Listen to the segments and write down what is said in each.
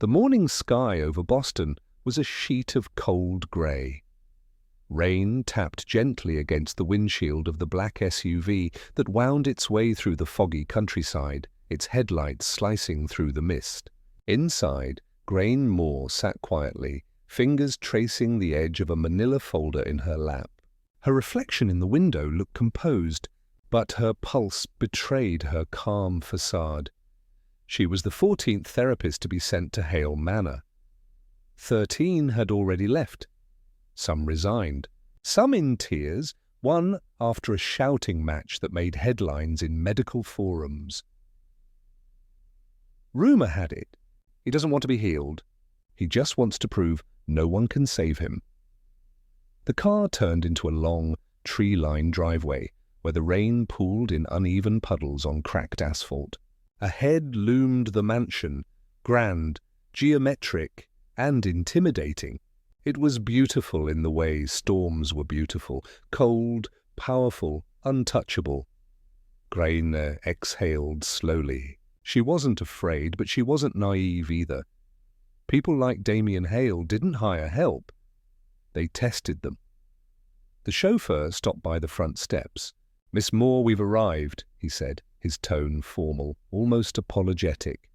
The morning sky over Boston was a sheet of cold grey. Rain tapped gently against the windshield of the black SUV that wound its way through the foggy countryside, its headlights slicing through the mist. Inside, Grainne Moore sat quietly, fingers tracing the edge of a manila folder in her lap. Her reflection in the window looked composed, but her pulse betrayed her calm facade. She was the 14th therapist to be sent to Hale Manor. 13 had already left. Some resigned, some in tears, one after a shouting match that made headlines in medical forums. Rumour had it, he doesn't want to be healed. He just wants to prove no one can save him. The car turned into a long, tree-lined driveway where the rain pooled in uneven puddles on cracked asphalt. Ahead loomed the mansion, grand, geometric, and intimidating. It was beautiful in the way storms were beautiful, cold, powerful, untouchable. Grainne exhaled slowly. She wasn't afraid, but she wasn't naive either. People like Damian Hale didn't hire help. They tested them. The chauffeur stopped by the front steps. "Miss Moore, we've arrived," he said, his tone formal, almost apologetic.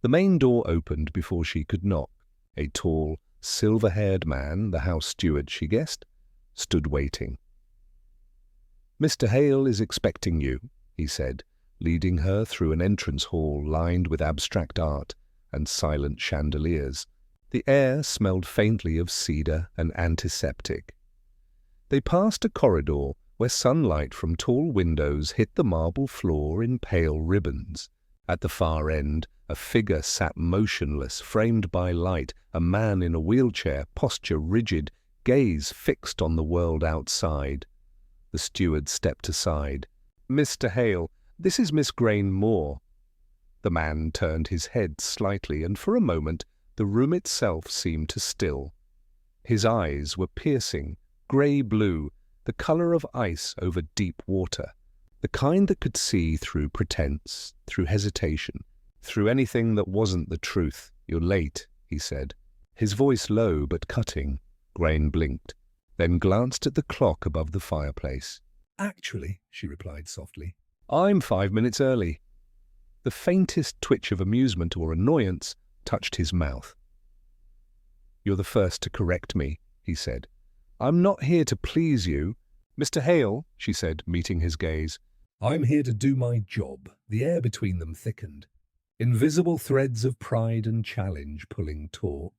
The main door opened before she could knock. A tall, silver-haired man, the house steward, she guessed, stood waiting. "Mr. Hale is expecting you," he said, leading her through an entrance hall lined with abstract art and silent chandeliers. The air smelled faintly of cedar and antiseptic. They passed a corridor where sunlight from tall windows hit the marble floor in pale ribbons. At the far end, a figure sat motionless, framed by light, a man in a wheelchair, posture rigid, gaze fixed on the world outside. The steward stepped aside. "Mr. Hale, this is Miss Grainne Moore." The man turned his head slightly, and for a moment the room itself seemed to still. His eyes were piercing, grey-blue, the colour of ice over deep water, the kind that could see through pretense, through hesitation, through anything that wasn't the truth. "You're late," he said, his voice low but cutting. Grainne blinked, then glanced at the clock above the fireplace. "Actually," she replied softly, "I'm 5 minutes early." The faintest twitch of amusement or annoyance touched his mouth. "You're the first to correct me," he said. "I'm not here to please you." "Mr. Hale," she said, meeting his gaze, "I'm here to do my job." The air between them thickened. Invisible threads of pride and challenge pulling taut.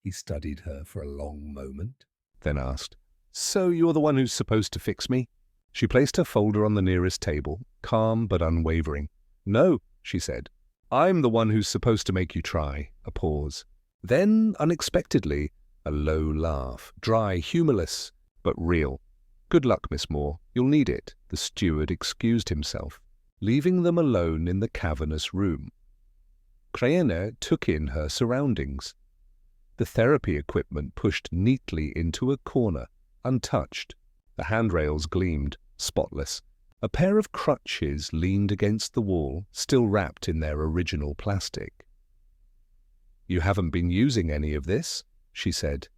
He studied her for a long moment, then asked, "So you're the one who's supposed to fix me?" She placed her folder on the nearest table, calm but unwavering. "No," she said. "I'm the one who's supposed to make you try." A pause. Then, unexpectedly, a low laugh, dry, humorless, but real. "Good luck, Miss Moore. You'll need it." The steward excused himself, leaving them alone in the cavernous room. Grainne took in her surroundings. The therapy equipment pushed neatly into a corner, untouched. The handrails gleamed, spotless. A pair of crutches leaned against the wall, still wrapped in their original plastic. "You haven't been using any of this?" she said.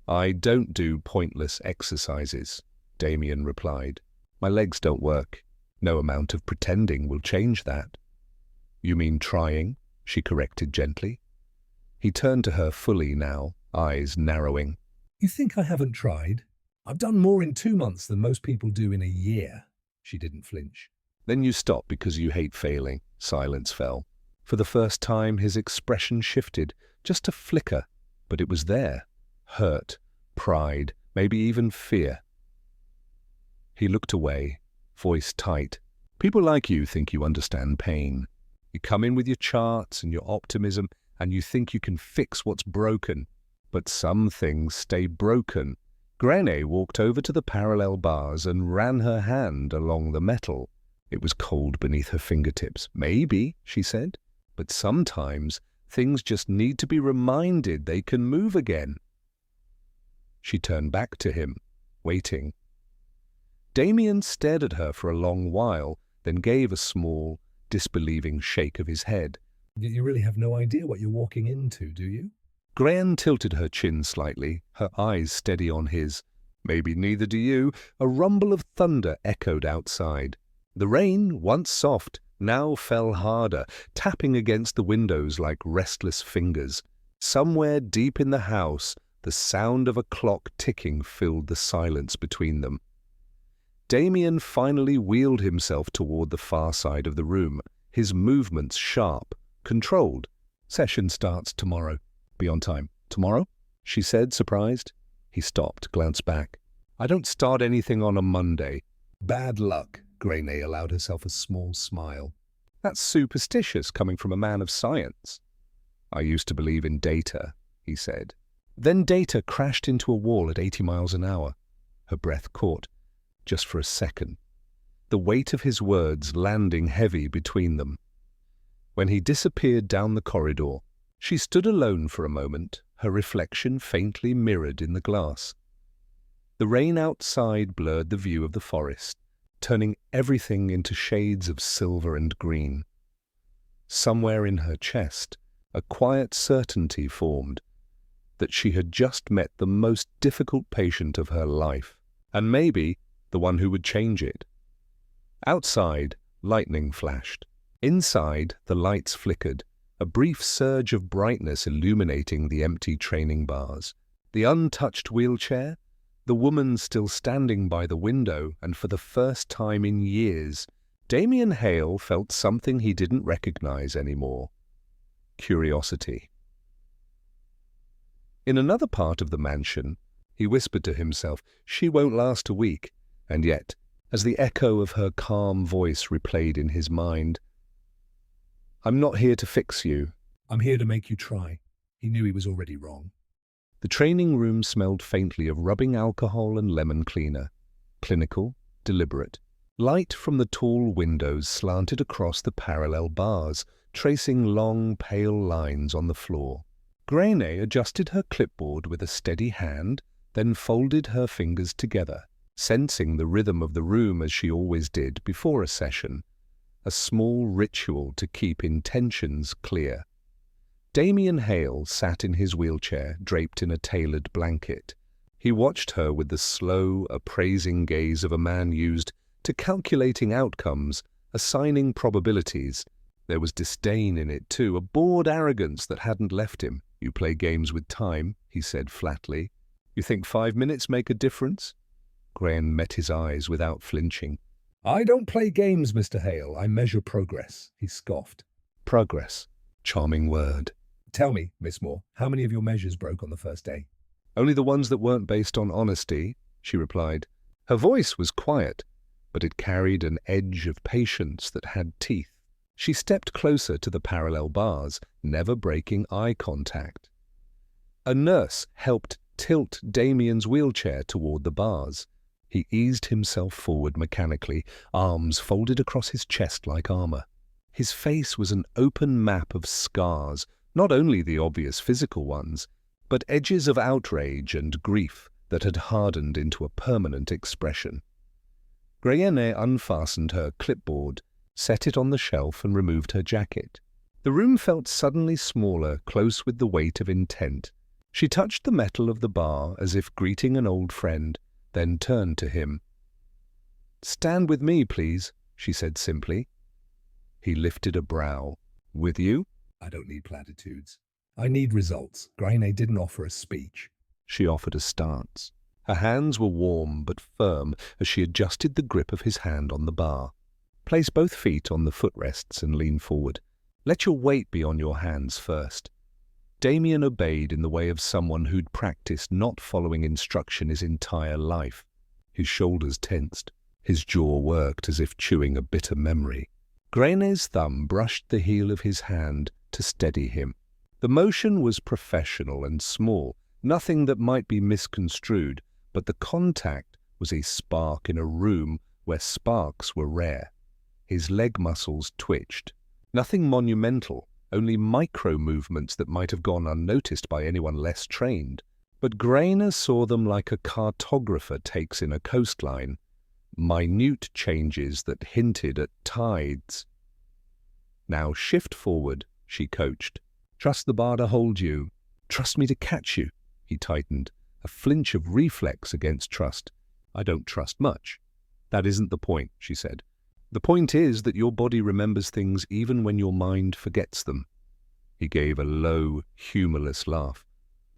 "I don't do pointless exercises," Damian replied. "My legs don't work. No amount of pretending will change that." "You mean trying?" she corrected gently. He turned to her fully now, eyes narrowing. "You think I haven't tried? I've done more in 2 months than most people do in a year." She didn't flinch. "Then you stop because you hate failing." Silence fell. For the first time his expression shifted, just a flicker, but it was there. Hurt, pride, maybe even fear. He looked away, voice tight. "People like you think you understand pain. You come in with your charts and your optimism, and you think you can fix what's broken. But some things stay broken." Grainne walked over to the parallel bars and ran her hand along the metal. It was cold beneath her fingertips. "Maybe," she said, "but sometimes things just need to be reminded they can move again." She turned back to him, waiting. Damian stared at her for a long while, then gave a small, disbelieving shake of his head. Yet you really have no idea what you're walking into, do you? Grainne tilted her chin slightly, her eyes steady on his. Maybe neither do you. A rumble of thunder echoed outside. The rain, once soft, now fell harder, tapping against the windows like restless fingers. Somewhere deep in the house, the sound of a clock ticking filled the silence between them. Damian finally wheeled himself toward the far side of the room, his movements sharp, controlled. Session starts tomorrow. Be on time. Tomorrow? She said, surprised. He stopped, glanced back. I don't start anything on a Monday. Bad luck. Grainne allowed herself a small smile. That's superstitious coming from a man of science. I used to believe in data, he said. Then data crashed into a wall at 80 miles an hour. Her breath caught, just for a second, the weight of his words landing heavy between them. When he disappeared down the corridor, she stood alone for a moment, her reflection faintly mirrored in the glass. The rain outside blurred the view of the forest, turning everything into shades of silver and green. Somewhere in her chest, a quiet certainty formed that she had just met the most difficult patient of her life, and maybe the one who would change it. Outside, lightning flashed. Inside, the lights flickered, a brief surge of brightness illuminating the empty training bars. The untouched wheelchair, the woman still standing by the window, and for the first time in years, Damian Hale felt something he didn't recognize anymore. Curiosity. In another part of the mansion, he whispered to himself, she won't last a week, and yet, as the echo of her calm voice replayed in his mind, I'm not here to fix you. I'm here to make you try. He knew he was already wrong. The training room smelled faintly of rubbing alcohol and lemon cleaner. Clinical, deliberate. Light from the tall windows slanted across the parallel bars, tracing long, pale lines on the floor. Grainne adjusted her clipboard with a steady hand, then folded her fingers together, sensing the rhythm of the room as she always did before a session, a small ritual to keep intentions clear. Damian Hale sat in his wheelchair, draped in a tailored blanket. He watched her with the slow, appraising gaze of a man used to calculating outcomes, assigning probabilities. There was disdain in it too, a bored arrogance that hadn't left him. You play games with time, he said flatly. You think 5 minutes make a difference? Grainne met his eyes without flinching. I don't play games, Mr. Hale. I measure progress, he scoffed. Progress. Charming word. Tell me, Miss Moore, how many of your measures broke on the first day? Only the ones that weren't based on honesty, she replied. Her voice was quiet, but it carried an edge of patience that had teeth. She stepped closer to the parallel bars, never breaking eye contact. A nurse helped tilt Damian's wheelchair toward the bars. He eased himself forward mechanically, arms folded across his chest like armor. His face was an open map of scars, not only the obvious physical ones, but edges of outrage and grief that had hardened into a permanent expression. Grainne unfastened her clipboard, set it on the shelf and removed her jacket. The room felt suddenly smaller, close with the weight of intent. She touched the metal of the bar as if greeting an old friend, then turned to him. Stand with me, please, she said simply. He lifted a brow. With you? I don't need platitudes. I need results. Grainne didn't offer a speech. She offered a stance. Her hands were warm but firm as she adjusted the grip of his hand on the bar. Place both feet on the footrests and lean forward. Let your weight be on your hands first. Damian obeyed in the way of someone who'd practiced not following instruction his entire life. His shoulders tensed. His jaw worked as if chewing a bitter memory. Grainne's thumb brushed the heel of his hand to steady him. The motion was professional and small, nothing that might be misconstrued, but the contact was a spark in a room where sparks were rare. His leg muscles twitched. Nothing monumental, only micro-movements that might have gone unnoticed by anyone less trained. But Grainne saw them like a cartographer takes in a coastline, minute changes that hinted at tides. Now shift forward, she coached. Trust the bar to hold you. Trust me to catch you, he tightened, a flinch of reflex against trust. I don't trust much. That isn't the point, she said. The point is that your body remembers things even when your mind forgets them. He gave a low, humorless laugh.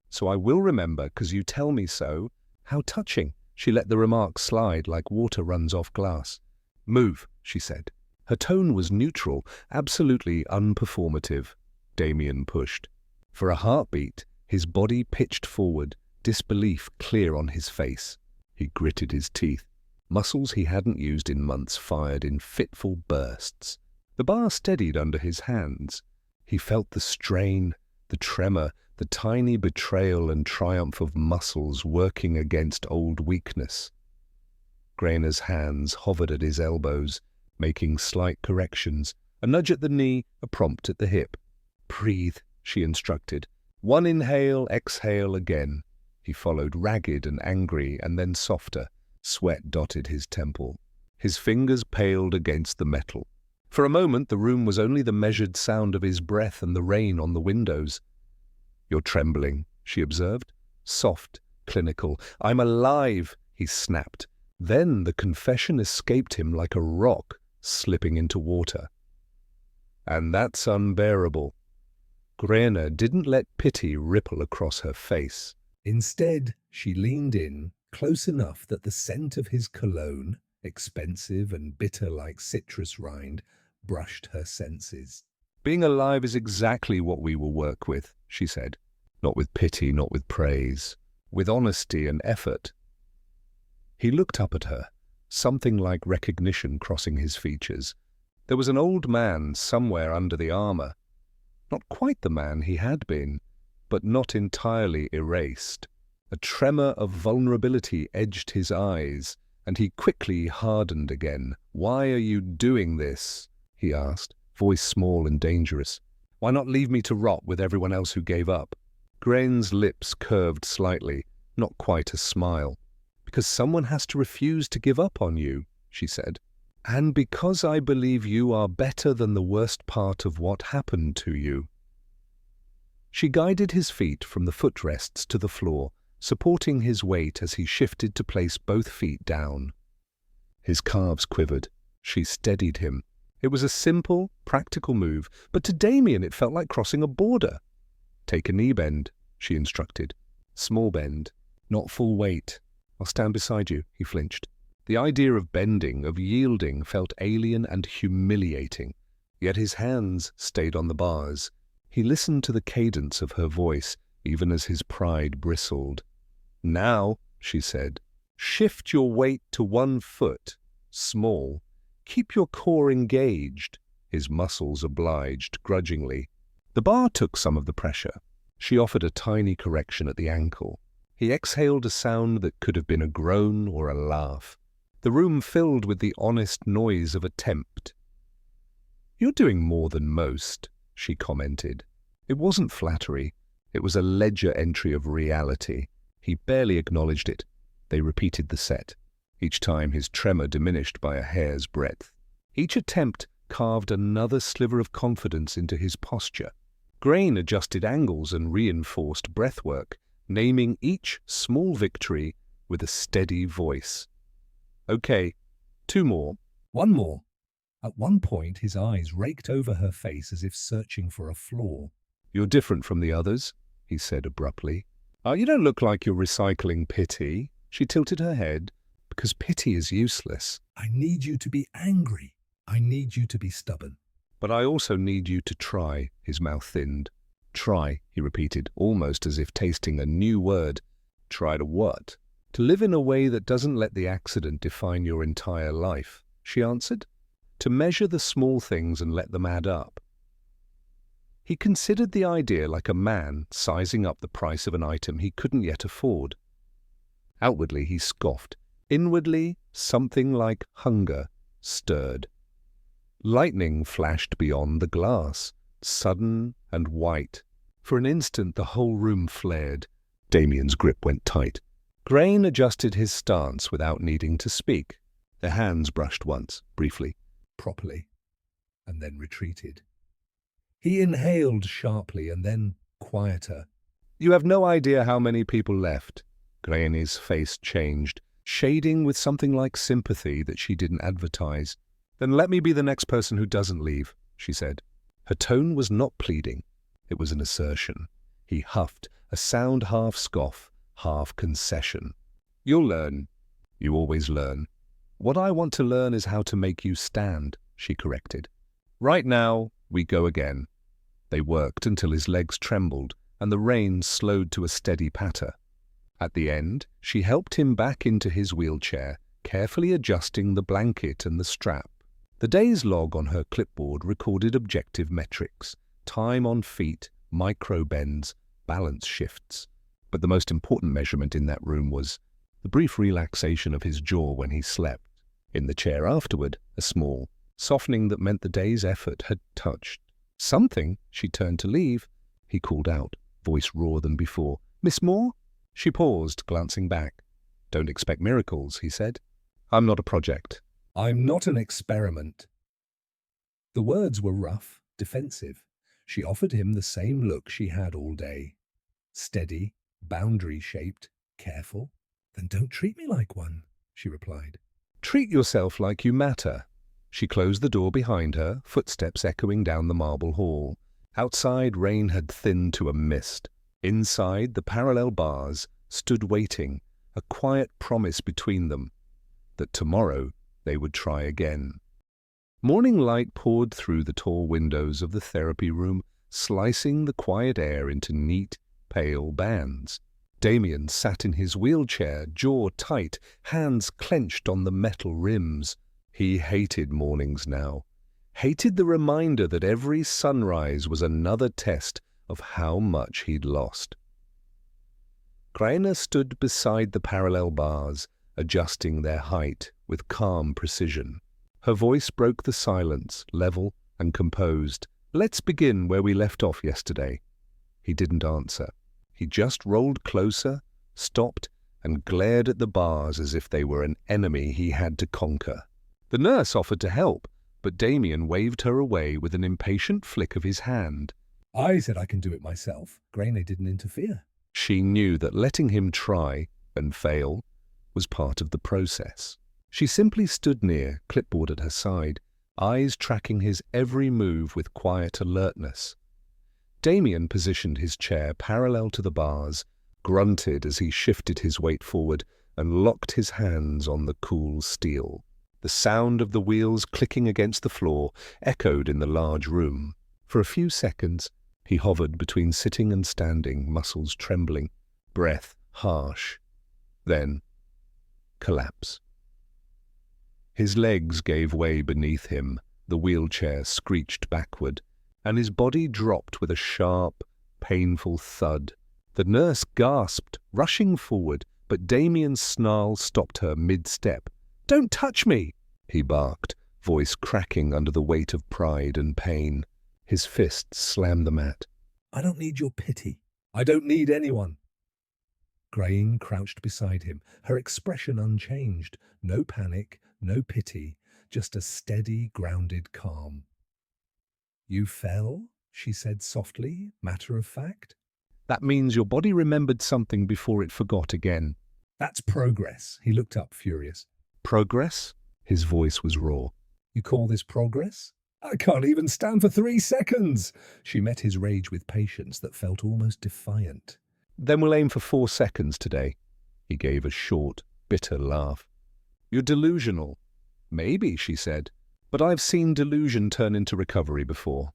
So I will remember, 'cause you tell me so. How touching. She let the remark slide like water runs off glass. Move, she said. Her tone was neutral, absolutely unperformative. Damian pushed. For a heartbeat, his body pitched forward, disbelief clear on his face. He gritted his teeth. Muscles he hadn't used in months fired in fitful bursts. The bar steadied under his hands. He felt the strain, the tremor, the tiny betrayal and triumph of muscles working against old weakness. Grainne's hands hovered at his elbows, making slight corrections, a nudge at the knee, a prompt at the hip. Breathe, she instructed. One inhale, exhale again. He followed ragged and angry, and then softer. Sweat dotted his temple. His fingers paled against the metal. For a moment, the room was only the measured sound of his breath and the rain on the windows. You're trembling, she observed. Soft, clinical. I'm alive, he snapped. Then the confession escaped him like a rock slipping into water. And that's unbearable. Grainne didn't let pity ripple across her face. Instead, she leaned in, close enough that the scent of his cologne, expensive and bitter like citrus rind, brushed her senses. Being alive is exactly what we will work with, she said. Not with pity, not with praise. With honesty and effort. He looked up at her, something like recognition crossing his features. There was an old man somewhere under the armor. Not quite the man he had been, but not entirely erased. A tremor of vulnerability edged his eyes, and he quickly hardened again. Why are you doing this? He asked, voice small and dangerous. Why not leave me to rot with everyone else who gave up? Grainne's lips curved slightly, not quite a smile. Because someone has to refuse to give up on you, she said. And because I believe you are better than the worst part of what happened to you. She guided his feet from the footrests to the floor, supporting his weight as he shifted to place both feet down. His calves quivered. She steadied him. It was a simple, practical move, but to Damian it felt like crossing a border. Take a knee bend, she instructed. Small bend, not full weight. I'll stand beside you, he flinched. The idea of bending, of yielding, felt alien and humiliating. Yet his hands stayed on the bars. He listened to the cadence of her voice, even as his pride bristled. Now, she said, shift your weight to one foot. Small. Keep your core engaged. His muscles obliged, grudgingly. The bar took some of the pressure. She offered a tiny correction at the ankle. He exhaled a sound that could have been a groan or a laugh. The room filled with the honest noise of attempt. You're doing more than most, she commented. It wasn't flattery. It was a ledger entry of reality. He barely acknowledged it. They repeated the set, each time his tremor diminished by a hair's breadth. Each attempt carved another sliver of confidence into his posture. Grainne adjusted angles and reinforced breathwork, naming each small victory with a steady voice. Okay, 2 more. 1 more. At one point, his eyes raked over her face as if searching for a flaw. You're different from the others, he said abruptly. You don't look like you're recycling pity. She tilted her head. Because pity is useless. I need you to be angry. I need you to be stubborn. But I also need you to try, his mouth thinned. Try, he repeated, almost as if tasting a new word. Try to what? To live in a way that doesn't let the accident define your entire life, she answered. To measure the small things and let them add up. He considered the idea like a man sizing up the price of an item he couldn't yet afford. Outwardly he scoffed. Inwardly, something like hunger stirred. Lightning flashed beyond the glass, sudden and white. For an instant the whole room flared. Damian's grip went tight. Grainne adjusted his stance without needing to speak. Their hands brushed once, briefly, properly, and then retreated. He inhaled sharply and then quieter. You have no idea how many people left. Grainne's face changed, shading with something like sympathy that she didn't advertise. Then let me be the next person who doesn't leave, she said. Her tone was not pleading. It was an assertion. He huffed, a sound half scoff, half concession. You'll learn. You always learn. What I want to learn is how to make you stand, she corrected. Right now, we go again. They worked until his legs trembled and the reins slowed to a steady patter. At the end, she helped him back into his wheelchair, carefully adjusting the blanket and the strap. The day's log on her clipboard recorded objective metrics: time on feet, micro bends, balance shifts. But the most important measurement in that room was the brief relaxation of his jaw when he slept. In the chair afterward, a small softening that meant the day's effort had touched something. She turned to leave. He called out, voice rawer than before. Miss Moore? She paused, glancing back. Don't expect miracles, he said. I'm not a project. I'm not an experiment. The words were rough, defensive. She offered him the same look she had all day. Steady, boundary-shaped, careful. Then don't treat me like one, she replied. Treat yourself like you matter. She closed the door behind her, footsteps echoing down the marble hall. Outside, rain had thinned to a mist. Inside, the parallel bars stood waiting, a quiet promise between them that tomorrow they would try again. Morning light poured through the tall windows of the therapy room, slicing the quiet air into neat, pale bands. Damian sat in his wheelchair, jaw tight, hands clenched on the metal rims. He hated mornings now, hated the reminder that every sunrise was another test of how much he'd lost. Grainne stood beside the parallel bars, adjusting their height with calm precision. Her voice broke the silence, level and composed. Let's begin where we left off yesterday. He didn't answer. He just rolled closer, stopped, and glared at the bars as if they were an enemy he had to conquer. The nurse offered to help, but Damian waved her away with an impatient flick of his hand. I said I can do it myself. Grainne didn't interfere. She knew that letting him try and fail was part of the process. She simply stood near, clipboard at her side, eyes tracking his every move with quiet alertness. Damian positioned his chair parallel to the bars, grunted as he shifted his weight forward, and locked his hands on the cool steel. The sound of the wheels clicking against the floor echoed in the large room. For a few seconds, he hovered between sitting and standing, muscles trembling, breath harsh. Then, collapse. His legs gave way beneath him, the wheelchair screeched backward, and his body dropped with a sharp, painful thud. The nurse gasped, rushing forward, but Damian's snarl stopped her mid-step. "Don't touch me!" he barked, voice cracking under the weight of pride and pain. His fists slammed the mat. "I don't need your pity. I don't need anyone." Grainne crouched beside him, her expression unchanged. No panic, no pity, just a steady, grounded calm. "You fell?" she said softly, matter of fact. "That means your body remembered something before it forgot again." "That's progress." He looked up, furious. "Progress?" His voice was raw. "You call this progress? I can't even stand for 3 seconds." She met his rage with patience that felt almost defiant. "Then we'll aim for 4 seconds today." He gave a short, bitter laugh. "You're delusional." "Maybe," she said, "but I've seen delusion turn into recovery before."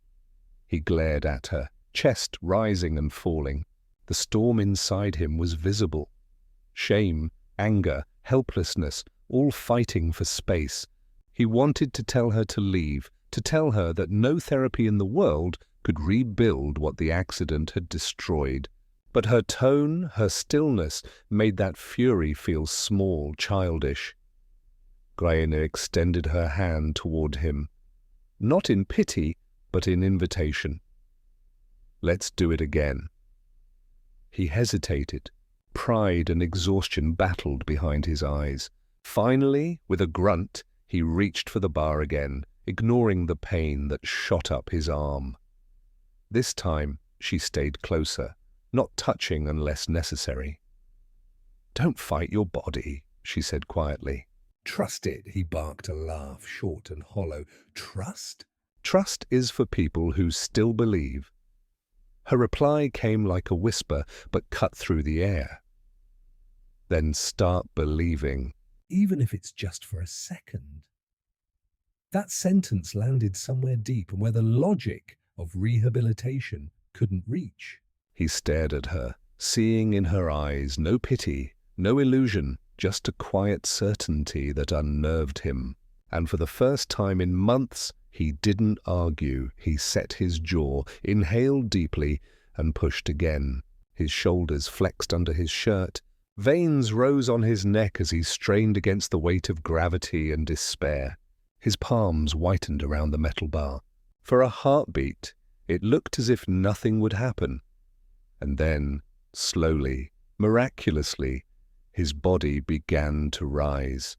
He glared at her, chest rising and falling. The storm inside him was visible. Shame, anger, helplessness, all fighting for space. He wanted to tell her to leave, to tell her that no therapy in the world could rebuild what the accident had destroyed. But her tone, her stillness, made that fury feel small, childish. Grainne extended her hand toward him, not in pity, but in invitation. "Let's do it again." He hesitated. Pride and exhaustion battled behind his eyes. Finally, with a grunt, he reached for the bar again, ignoring the pain that shot up his arm. This time, she stayed closer, not touching unless necessary. "Don't fight your body," she said quietly. "Trust it," he barked, a laugh, short and hollow. "Trust?" "Trust is for people who still believe." Her reply came like a whisper, but cut through the air. "Then start believing." "Even if it's just for a second." That sentence landed somewhere deep and where the logic of rehabilitation couldn't reach. He stared at her, seeing in her eyes no pity, no illusion, just a quiet certainty that unnerved him. And for the first time in months, he didn't argue. He set his jaw, inhaled deeply, and pushed again. His shoulders flexed under his shirt. Veins rose on his neck as he strained against the weight of gravity and despair. His palms whitened around the metal bar. For a heartbeat, it looked as if nothing would happen. And then, slowly, miraculously, his body began to rise.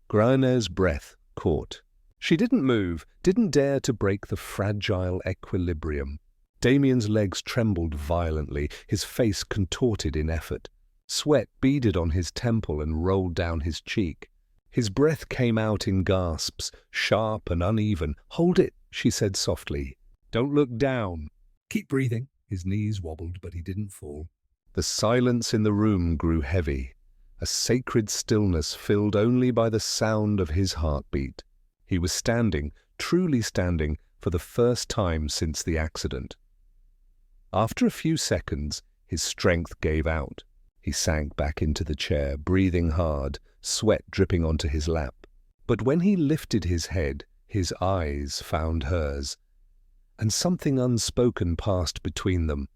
Grainne's breath caught. She didn't move, didn't dare to break the fragile equilibrium. Damian's legs trembled violently, his face contorted in effort. Sweat beaded on his temple and rolled down his cheek. His breath came out in gasps, sharp and uneven. "Hold it," she said softly. "Don't look down." "Keep breathing." His knees wobbled, but he didn't fall. The silence in the room grew heavy, a sacred stillness filled only by the sound of his heartbeat. He was standing, truly standing, for the first time since the accident. After a few seconds, his strength gave out. He sank back into the chair, breathing hard, sweat dripping onto his lap. But when he lifted his head, his eyes found hers, and something unspoken passed between them.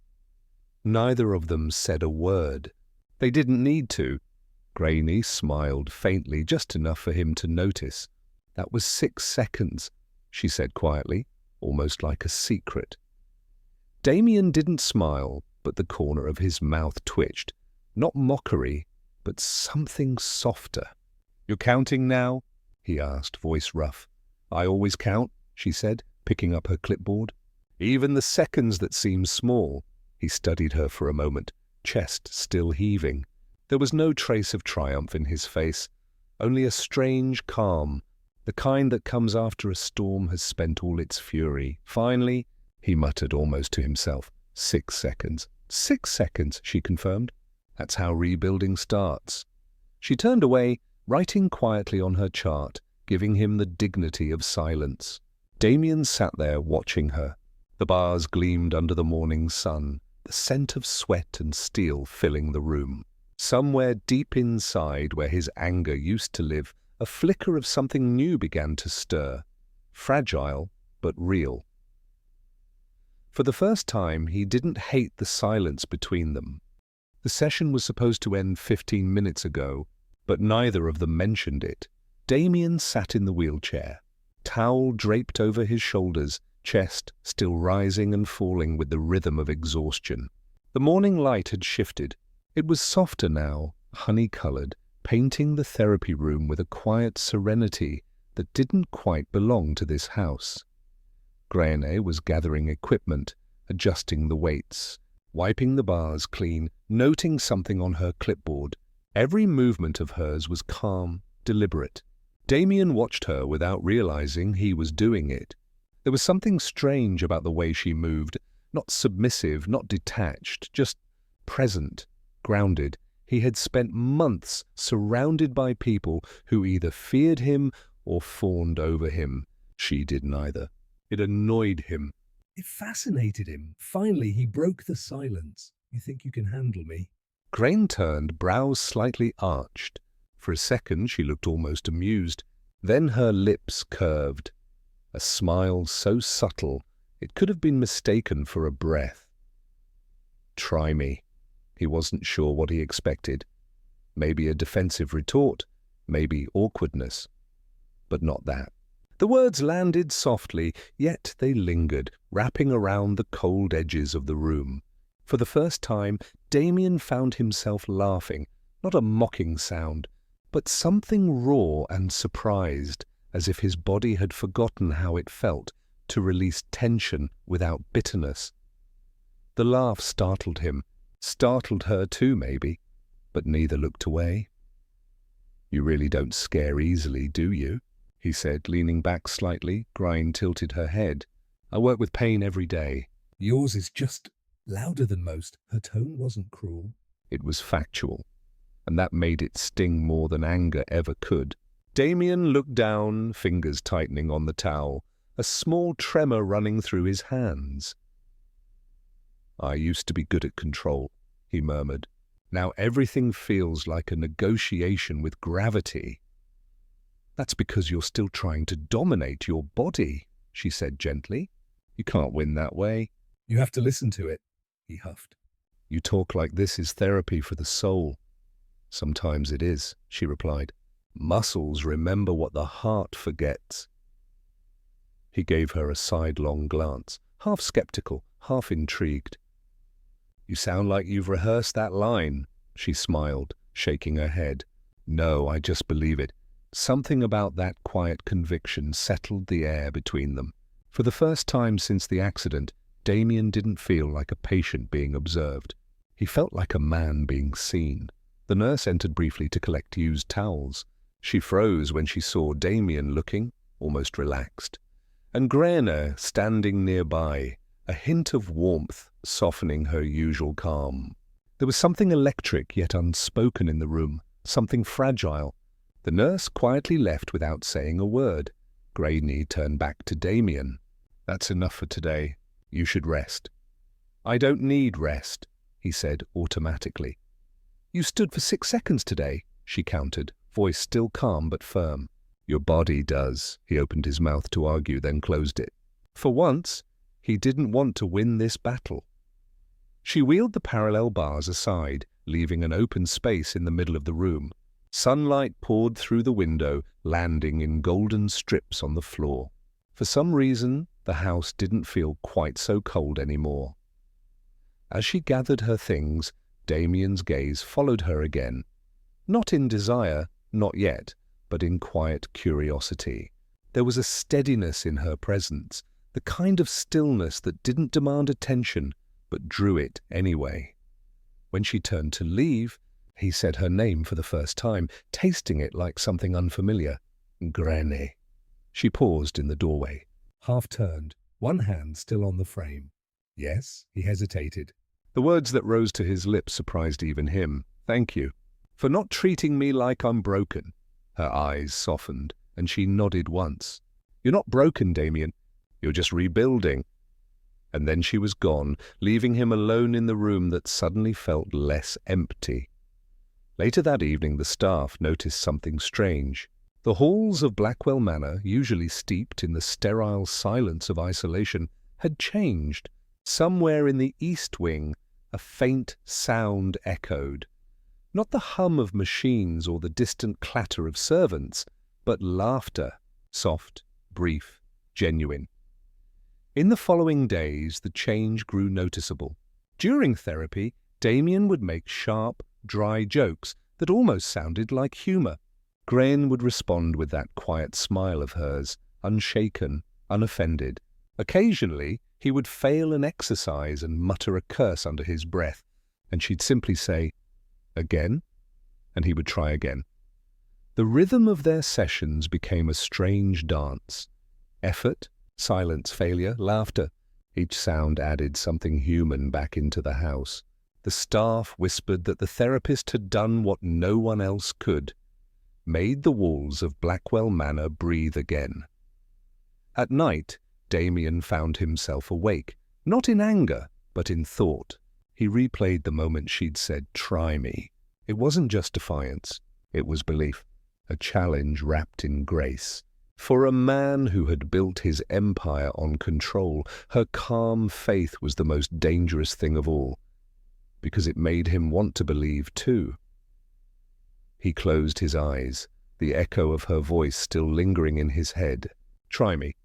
Neither of them said a word. They didn't need to. Grainne smiled faintly, just enough for him to notice. "That was 6 seconds," she said quietly, almost like a secret. Damian didn't smile, but the corner of his mouth twitched. Not mockery, but something softer. "You're counting now?" he asked, voice rough. "I always count," she said, picking up her clipboard. "Even the seconds that seem small." He studied her for a moment, chest still heaving. There was no trace of triumph in his face, only a strange calm, the kind that comes after a storm has spent all its fury. Finally, he muttered almost to himself, 6 seconds. 6 seconds, she confirmed. That's how rebuilding starts. She turned away, writing quietly on her chart, giving him the dignity of silence. Damian sat there watching her. The bars gleamed under the morning sun, the scent of sweat and steel filling the room. Somewhere deep inside where his anger used to live, a flicker of something new began to stir, fragile but real. For the first time, he didn't hate the silence between them. The session was supposed to end 15 minutes ago, but neither of them mentioned it. Damian sat in the wheelchair, towel draped over his shoulders, chest still rising and falling with the rhythm of exhaustion. The morning light had shifted. It was softer now, honey-colored, painting the therapy room with a quiet serenity that didn't quite belong to this house. Grainne was gathering equipment, adjusting the weights, wiping the bars clean, noting something on her clipboard. Every movement of hers was calm, deliberate. Damian watched her without realizing he was doing it. There was something strange about the way she moved, not submissive, not detached, just present, grounded. He had spent months surrounded by people who either feared him or fawned over him. She did neither. It annoyed him. It fascinated him. Finally, he broke the silence. "You think you can handle me?" Grainne turned, brows slightly arched. For a second, she looked almost amused. Then her lips curved. A smile so subtle, it could have been mistaken for a breath. "Try me." He wasn't sure what he expected. Maybe a defensive retort, maybe awkwardness. But not that. The words landed softly, yet they lingered, wrapping around the cold edges of the room. For the first time, Damian found himself laughing, not a mocking sound, but something raw and surprised, as if his body had forgotten how it felt, to release tension without bitterness. The laugh startled him, startled her too maybe, but neither looked away. "You really don't scare easily, do you?" he said, leaning back slightly. Grainne tilted her head. "I work with pain every day." "Yours is just louder than most." Her tone wasn't cruel. It was factual, and that made it sting more than anger ever could. Damian looked down, fingers tightening on the towel, a small tremor running through his hands. "I used to be good at control," he murmured. "Now everything feels like a negotiation with gravity." "That's because you're still trying to dominate your body," she said gently. "You can't win that way." "You have to listen to it," he huffed. "You talk like this is therapy for the soul." "Sometimes it is," she replied. "Muscles remember what the heart forgets." He gave her a sidelong glance, half skeptical, half intrigued. "You sound like you've rehearsed that line," she smiled, shaking her head. "No, I just believe it." Something about that quiet conviction settled the air between them. For the first time since the accident, Damian didn't feel like a patient being observed. He felt like a man being seen. The nurse entered briefly to collect used towels. She froze when she saw Damian looking almost relaxed, and Grainne standing nearby, a hint of warmth softening her usual calm. There was something electric yet unspoken in the room, something fragile. The nurse quietly left without saying a word. Grainne turned back to Damian. "That's enough for today. You should rest." "I don't need rest," he said automatically. "You stood for 6 seconds today," she countered, voice still calm but firm. "Your body does." He opened his mouth to argue, then closed it. For once, he didn't want to win this battle. She wheeled the parallel bars aside, leaving an open space in the middle of the room. Sunlight poured through the window, landing in golden strips on the floor. For some reason, the house didn't feel quite so cold anymore. As she gathered her things, Damian's gaze followed her again. Not in desire, not yet, but in quiet curiosity. There was a steadiness in her presence, the kind of stillness that didn't demand attention, but drew it anyway. When she turned to leave, he said her name for the first time, tasting it like something unfamiliar. "Grainne." She paused in the doorway, half turned, one hand still on the frame. "Yes?" He hesitated. The words that rose to his lips surprised even him. "Thank you. For not treating me like I'm broken." Her eyes softened, and she nodded once. "You're not broken, Damian. You're just rebuilding." And then she was gone, leaving him alone in the room that suddenly felt less empty. Later that evening, the staff noticed something strange. The halls of Blackwell Manor, usually steeped in the sterile silence of isolation, had changed. Somewhere in the east wing, a faint sound echoed. Not the hum of machines or the distant clatter of servants, but laughter, soft, brief, genuine. In the following days, the change grew noticeable. During therapy, Damian would make sharp, dry jokes that almost sounded like humor. Grainne would respond with that quiet smile of hers, unshaken, unoffended. Occasionally, he would fail an exercise and mutter a curse under his breath, and she'd simply say, "Again?" and he would try again. The rhythm of their sessions became a strange dance. Effort, silence, failure, laughter. Each sound added something human back into the house. The staff whispered that the therapist had done what no one else could, made the walls of Blackwell Manor breathe again. At night, Damian found himself awake, not in anger, but in thought. He replayed the moment she'd said, "Try me." It wasn't just defiance, it was belief, a challenge wrapped in grace. For a man who had built his empire on control, her calm faith was the most dangerous thing of all, because it made him want to believe too. He closed his eyes, the echo of her voice still lingering in his head. "Try me."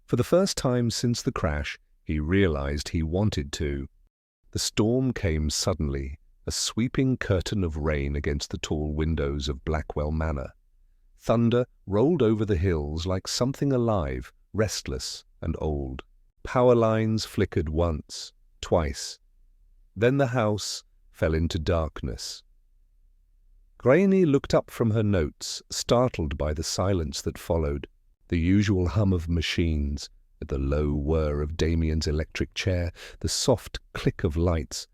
For the first time since the crash, he realized he wanted to. The storm came suddenly, a sweeping curtain of rain against the tall windows of Blackwell Manor. Thunder rolled over the hills like something alive, restless, and old. Power lines flickered once, twice. Then the house fell into darkness. Grainne looked up from her notes, startled by the silence that followed. The usual hum of machines, the low whir of Damian's electric chair, the soft click of lights,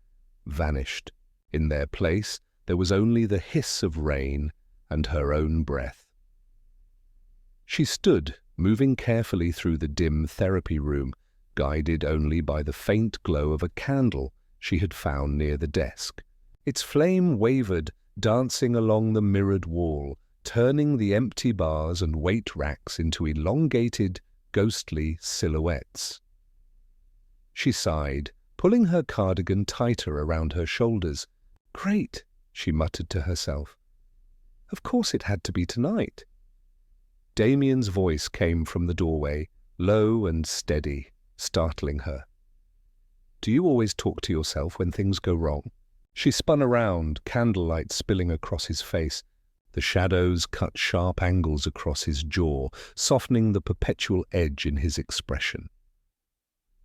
vanished. In their place, there was only the hiss of rain and her own breath. She stood, moving carefully through the dim therapy room, guided only by the faint glow of a candle she had found near the desk. Its flame wavered, dancing along the mirrored wall, turning the empty bars and weight racks into elongated, ghostly silhouettes. She sighed, pulling her cardigan tighter around her shoulders. "Great," she muttered to herself. "Of course it had to be tonight." Damian's voice came from the doorway, low and steady, startling her. "Do you always talk to yourself when things go wrong?" She spun around, candlelight spilling across his face. The shadows cut sharp angles across his jaw, softening the perpetual edge in his expression.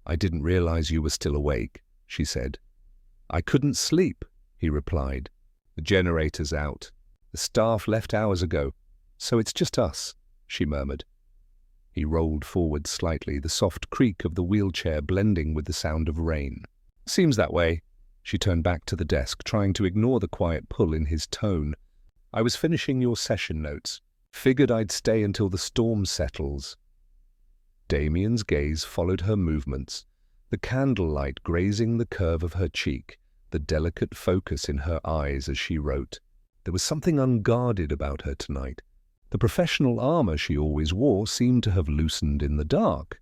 "I didn't realize you were still awake," she said. "I couldn't sleep," he replied. "The generator's out. The staff left hours ago, so it's just us," she murmured. He rolled forward slightly, the soft creak of the wheelchair blending with the sound of rain. "Seems that way." She turned back to the desk, trying to ignore the quiet pull in his tone. "I was finishing your session notes. Figured I'd stay until the storm settles." Damian's gaze followed her movements, the candlelight grazing the curve of her cheek, the delicate focus in her eyes as she wrote. There was something unguarded about her tonight. The professional armor she always wore seemed to have loosened in the dark.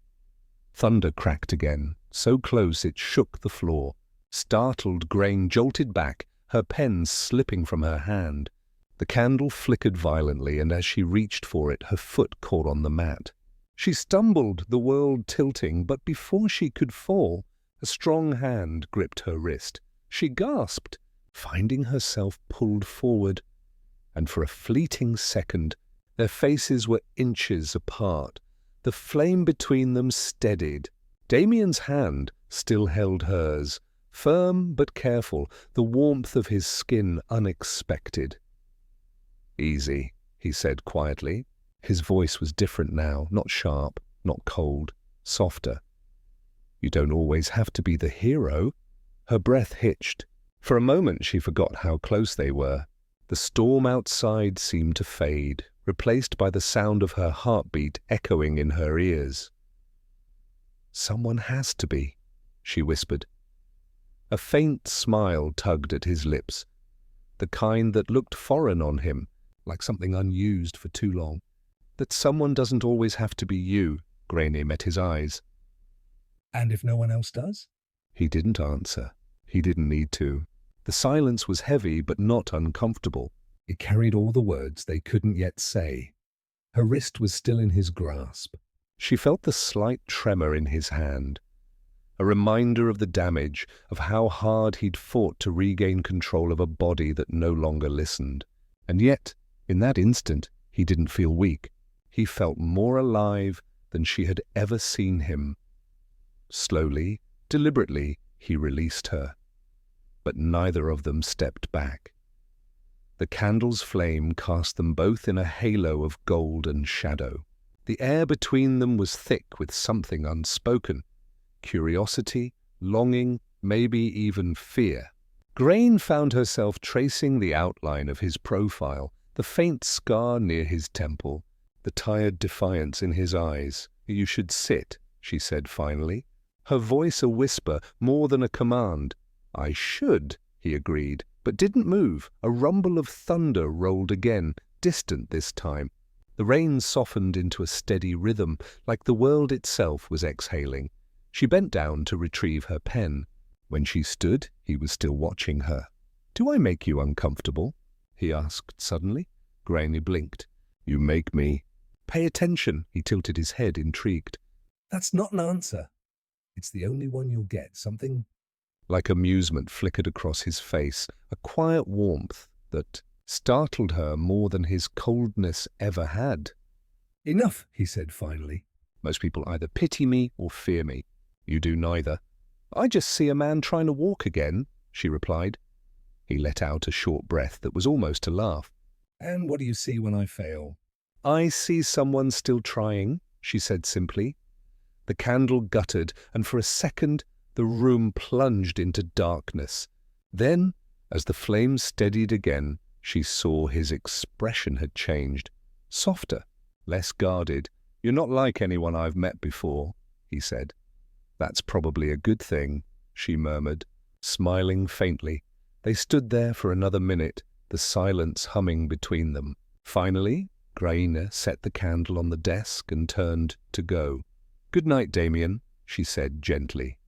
Thunder cracked again, so close it shook the floor. Startled, Grainne jolted back, her pen slipping from her hand. The candle flickered violently, and as she reached for it, her foot caught on the mat. She stumbled, the world tilting, but before she could fall, a strong hand gripped her wrist. She gasped, finding herself pulled forward, and for a fleeting second, their faces were inches apart. The flame between them steadied. Damian's hand still held hers, firm but careful, the warmth of his skin unexpected. "Easy," he said quietly. His voice was different now, not sharp, not cold, softer. "You don't always have to be the hero." Her breath hitched. For a moment she forgot how close they were. The storm outside seemed to fade, replaced by the sound of her heartbeat echoing in her ears. "Someone has to be," she whispered. A faint smile tugged at his lips, the kind that looked foreign on him, like something unused for too long. "That someone doesn't always have to be you." Grainne met his eyes. "And if no one else does?" He didn't answer. He didn't need to. The silence was heavy but not uncomfortable. It carried all the words they couldn't yet say. Her wrist was still in his grasp. She felt the slight tremor in his hand, a reminder of the damage, of how hard he'd fought to regain control of a body that no longer listened. And yet, in that instant, he didn't feel weak. He felt more alive than she had ever seen him. Slowly, deliberately, he released her. But neither of them stepped back. The candle's flame cast them both in a halo of gold and shadow. The air between them was thick with something unspoken. Curiosity, longing, maybe even fear. Grainne found herself tracing the outline of his profile, the faint scar near his temple, the tired defiance in his eyes. "You should sit," she said finally, her voice a whisper more than a command. "I should," he agreed, but didn't move. A rumble of thunder rolled again, distant this time. The rain softened into a steady rhythm, like the world itself was exhaling. She bent down to retrieve her pen. When she stood, he was still watching her. "Do I make you uncomfortable?" he asked suddenly. Grainne blinked. "You make me." "Pay attention," he tilted his head, intrigued. "That's not an answer. It's the only one you'll get. Something..." Like amusement flickered across his face, a quiet warmth that startled her more than his coldness ever had. "Enough," he said finally. Most people either pity me or fear me. You do neither. I just see a man trying to walk again, she replied. He let out a short breath that was almost a laugh. And what do you see when I fail? I see someone still trying, she said simply. The candle guttered, and for a second the room plunged into darkness. Then, as the flame steadied again, she saw his expression had changed. Softer, less guarded. You're not like anyone I've met before, he said. That's probably a good thing, she murmured, smiling faintly. They stood there for another minute, the silence humming between them. Finally, Grainne set the candle on the desk and turned to go. Good night, Damian, she said gently.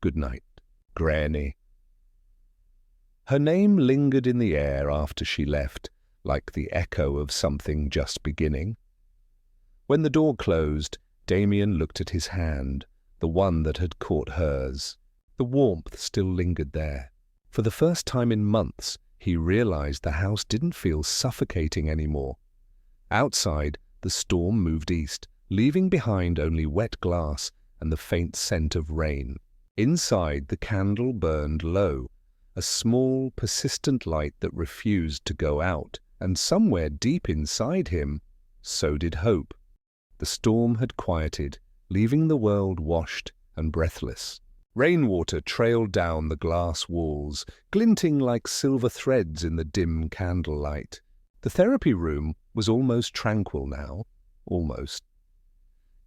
Good night, Grainne. Her name lingered in the air after she left, like the echo of something just beginning. When the door closed, Damian looked at his hand, the one that had caught hers. The warmth still lingered there. For the first time in months, he realized the house didn't feel suffocating anymore. Outside, the storm moved east, leaving behind only wet glass and the faint scent of rain. Inside, the candle burned low, a small, persistent light that refused to go out, and somewhere deep inside him, so did hope. The storm had quieted, leaving the world washed and breathless. Rainwater trailed down the glass walls, glinting like silver threads in the dim candlelight. The therapy room was almost tranquil now, almost.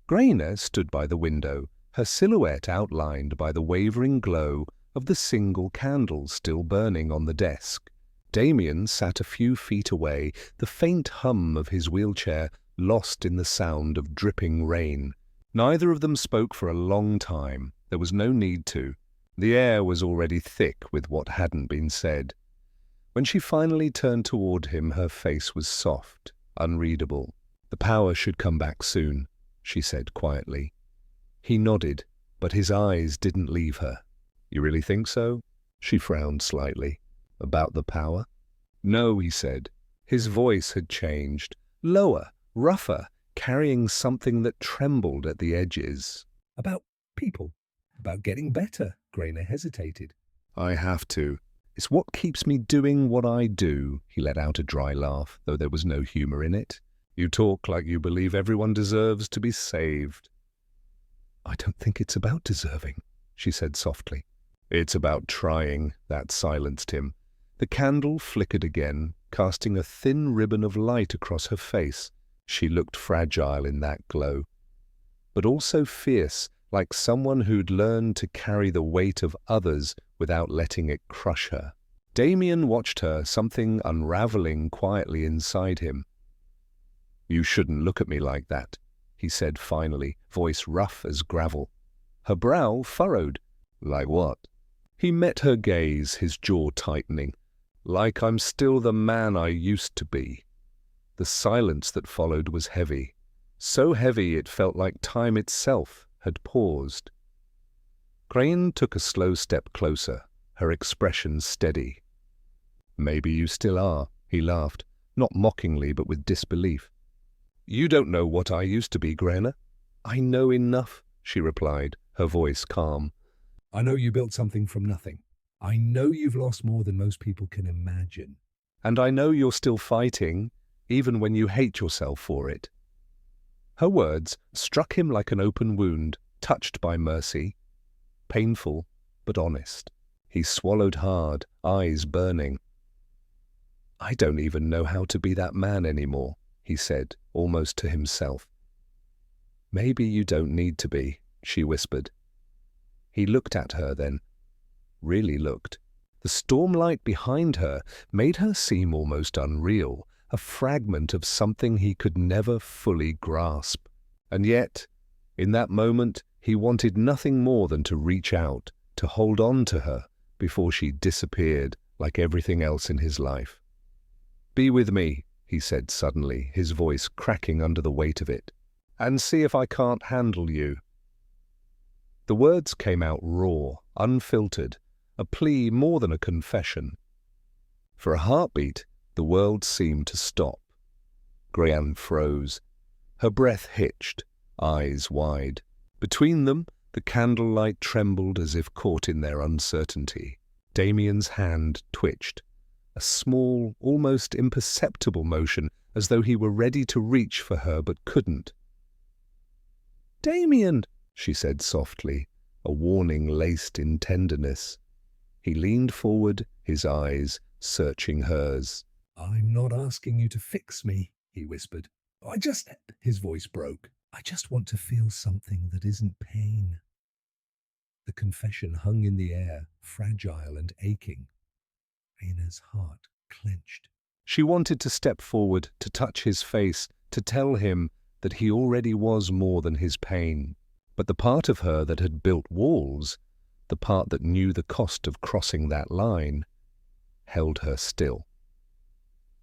Grainne stood by the window, her silhouette outlined by the wavering glow of the single candle still burning on the desk. Damian sat a few feet away, the faint hum of his wheelchair lost in the sound of dripping rain. Neither of them spoke for a long time. There was no need to. The air was already thick with what hadn't been said. When she finally turned toward him, her face was soft, unreadable. The power should come back soon, she said quietly. He nodded, but his eyes didn't leave her. You really think so? She frowned slightly. About the power? No, he said. His voice had changed. Lower, rougher, carrying something that trembled at the edges. About people. About getting better, Grainne hesitated. I have to. It's what keeps me doing what I do, he let out a dry laugh, though there was no humor in it. You talk like you believe everyone deserves to be saved. I don't think it's about deserving, she said softly. It's about trying, that silenced him. The candle flickered again, casting a thin ribbon of light across her face. She looked fragile in that glow, but also fierce, like someone who'd learned to carry the weight of others without letting it crush her. Damian watched her, something unraveling quietly inside him. You shouldn't look at me like that, he said finally, voice rough as gravel. Her brow furrowed. Like what? He met her gaze, his jaw tightening. Like I'm still the man I used to be. The silence that followed was heavy. So heavy it felt like time itself had paused. Grainne took a slow step closer, her expression steady. Maybe you still are, he laughed, not mockingly but with disbelief. You don't know what I used to be, Grainne. I know enough, she replied, her voice calm. I know you built something from nothing. I know you've lost more than most people can imagine. And I know you're still fighting, even when you hate yourself for it. Her words struck him like an open wound, touched by mercy. Painful, but honest. He swallowed hard, eyes burning. I don't even know how to be that man anymore, he said, almost to himself. Maybe you don't need to be, she whispered. He looked at her then. Really looked. The stormlight behind her made her seem almost unreal, a fragment of something he could never fully grasp. And yet, in that moment, he wanted nothing more than to reach out, to hold on to her before she disappeared like everything else in his life. Be with me, he said suddenly, his voice cracking under the weight of it, and see if I can't handle you. The words came out raw, unfiltered, a plea more than a confession. For a heartbeat, the world seemed to stop. Grainne froze. Her breath hitched. eyes wide. Between them, the candlelight trembled as if caught in their uncertainty. Damian's hand twitched, a small, almost imperceptible motion, as though he were ready to reach for her but couldn't. "Damian," she said softly, a warning laced in tenderness. He leaned forward, his eyes searching hers. "I'm not asking you to fix me," he whispered. His voice broke. "I just want to feel something that isn't pain." The confession hung in the air, fragile and aching. Grainne's heart clenched. She wanted to step forward, to touch his face, to tell him that he already was more than his pain. But the part of her that had built walls, the part that knew the cost of crossing that line, held her still.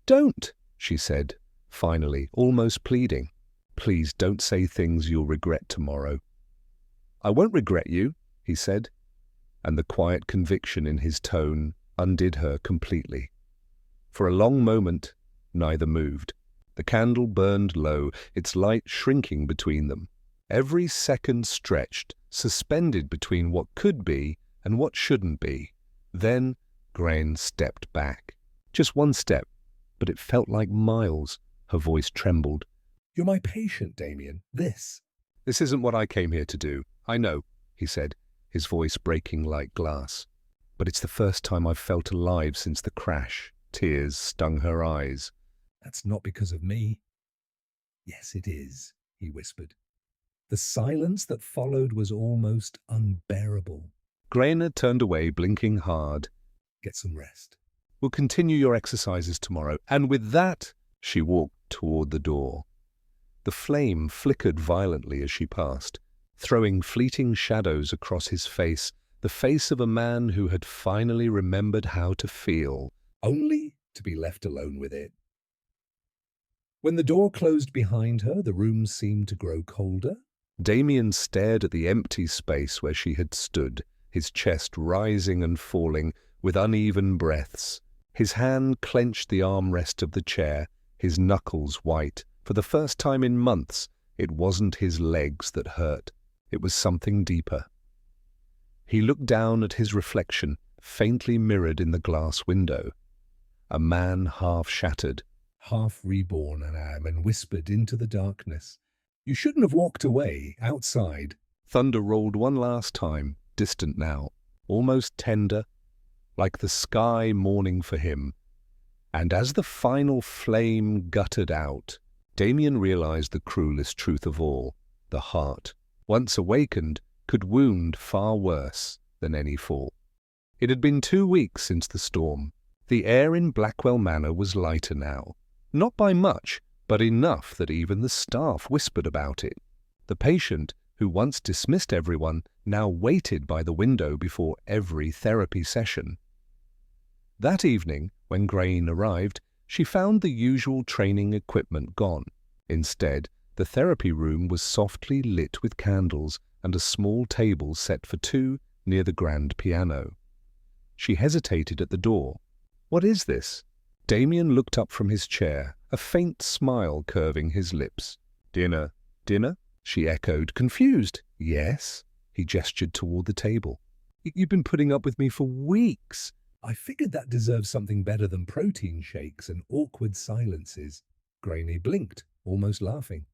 "Don't," she said, finally, almost pleading. "Please don't say things you'll regret tomorrow." "I won't regret you," he said, and the quiet conviction in his tone undid her completely. For a long moment, neither moved. The candle burned low, its light shrinking between them. Every second stretched, suspended between what could be and what shouldn't be. Then Grainne stepped back. Just one step, but it felt like miles. Her voice trembled. "You're my patient, Damian. This isn't what I came here to do. I know," he said, his voice breaking like glass. "But it's the first time I've felt alive since the crash." Tears stung her eyes. "That's not because of me." "Yes, it is," he whispered. The silence that followed was almost unbearable. Grainne turned away, blinking hard. "Get some rest. We'll continue your exercises tomorrow." And with that, she walked toward the door. The flame flickered violently as she passed, throwing fleeting shadows across his face, the face of a man who had finally remembered how to feel, only to be left alone with it. When the door closed behind her, the room seemed to grow colder. Damian stared at the empty space where she had stood, his chest rising and falling with uneven breaths. His hand clenched the armrest of the chair, his knuckles white. For the first time in months, it wasn't his legs that hurt. It was something deeper. He looked down at his reflection, faintly mirrored in the glass window. A man half shattered, half reborn, and whispered into the darkness, "You shouldn't have walked away, outside." Thunder rolled one last time, distant now, almost tender, like the sky mourning for him. And as the final flame guttered out, Damian realized the cruelest truth of all. The heart, once awakened, could wound far worse than any fall. It had been 2 weeks since the storm. The air in Blackwell Manor was lighter now. Not by much, but enough that even the staff whispered about it. The patient, who once dismissed everyone, now waited by the window before every therapy session. That evening, when Grainne arrived, she found the usual training equipment gone. Instead, the therapy room was softly lit with candles and a small table set for two near the grand piano. She hesitated at the door. "What is this?" Damian looked up from his chair, a faint smile curving his lips. "Dinner." "Dinner?" she echoed, confused. "Yes." He gestured toward the table. "You've been putting up with me for weeks." "I figured that deserves something better than protein shakes and awkward silences." Grainne blinked, almost laughing.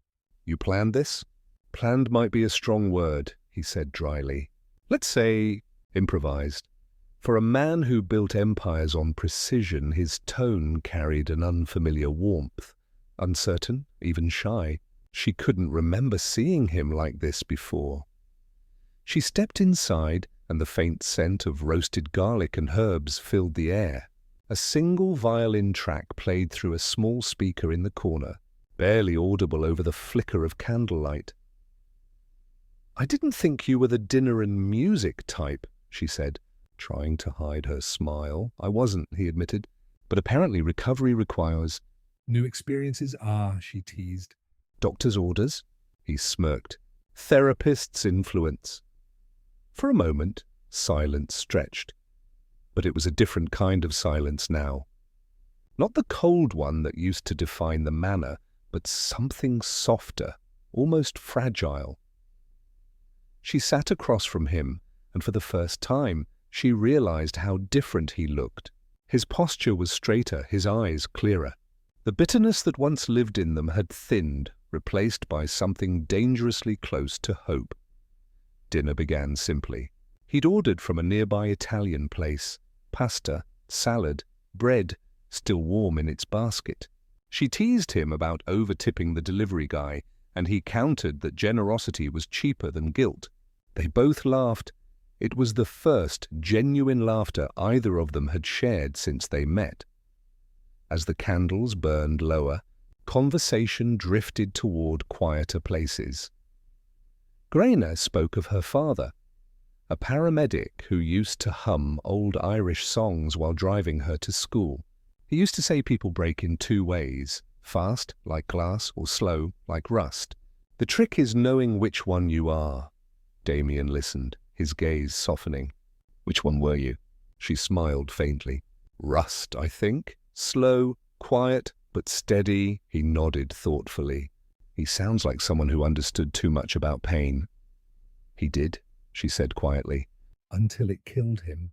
"You planned this?" "Planned might be a strong word," he said dryly. "Let's say improvised." For a man who built empires on precision, his tone carried an unfamiliar warmth. Uncertain, even shy. She couldn't remember seeing him like this before. She stepped inside, and the faint scent of roasted garlic and herbs filled the air. A single violin track played through a small speaker in the corner, barely audible over the flicker of candlelight. "I didn't think you were the dinner and music type," she said, trying to hide her smile. "I wasn't," he admitted, "but apparently recovery requires—" "New experiences are," she teased. "Doctor's orders?" He smirked. "Therapist's influence." For a moment, silence stretched. But it was a different kind of silence now. Not the cold one that used to define the manor, but something softer, almost fragile. She sat across from him, and for the first time, she realized how different he looked. His posture was straighter, his eyes clearer. The bitterness that once lived in them had thinned, replaced by something dangerously close to hope. Dinner began simply. He'd ordered from a nearby Italian place, pasta, salad, bread, still warm in its basket. She teased him about over-tipping the delivery guy, and he countered that generosity was cheaper than guilt. They both laughed. It was the first genuine laughter either of them had shared since they met. As the candles burned lower, conversation drifted toward quieter places. Grainne spoke of her father, a paramedic who used to hum old Irish songs while driving her to school. He used to say people break in two ways, fast, like glass, or slow, like rust. The trick is knowing which one you are. Damian listened, his gaze softening. Which one were you? She smiled faintly. Rust, I think. Slow, quiet, but steady, he nodded thoughtfully. He sounds like someone who understood too much about pain. He did, she said quietly. Until it killed him.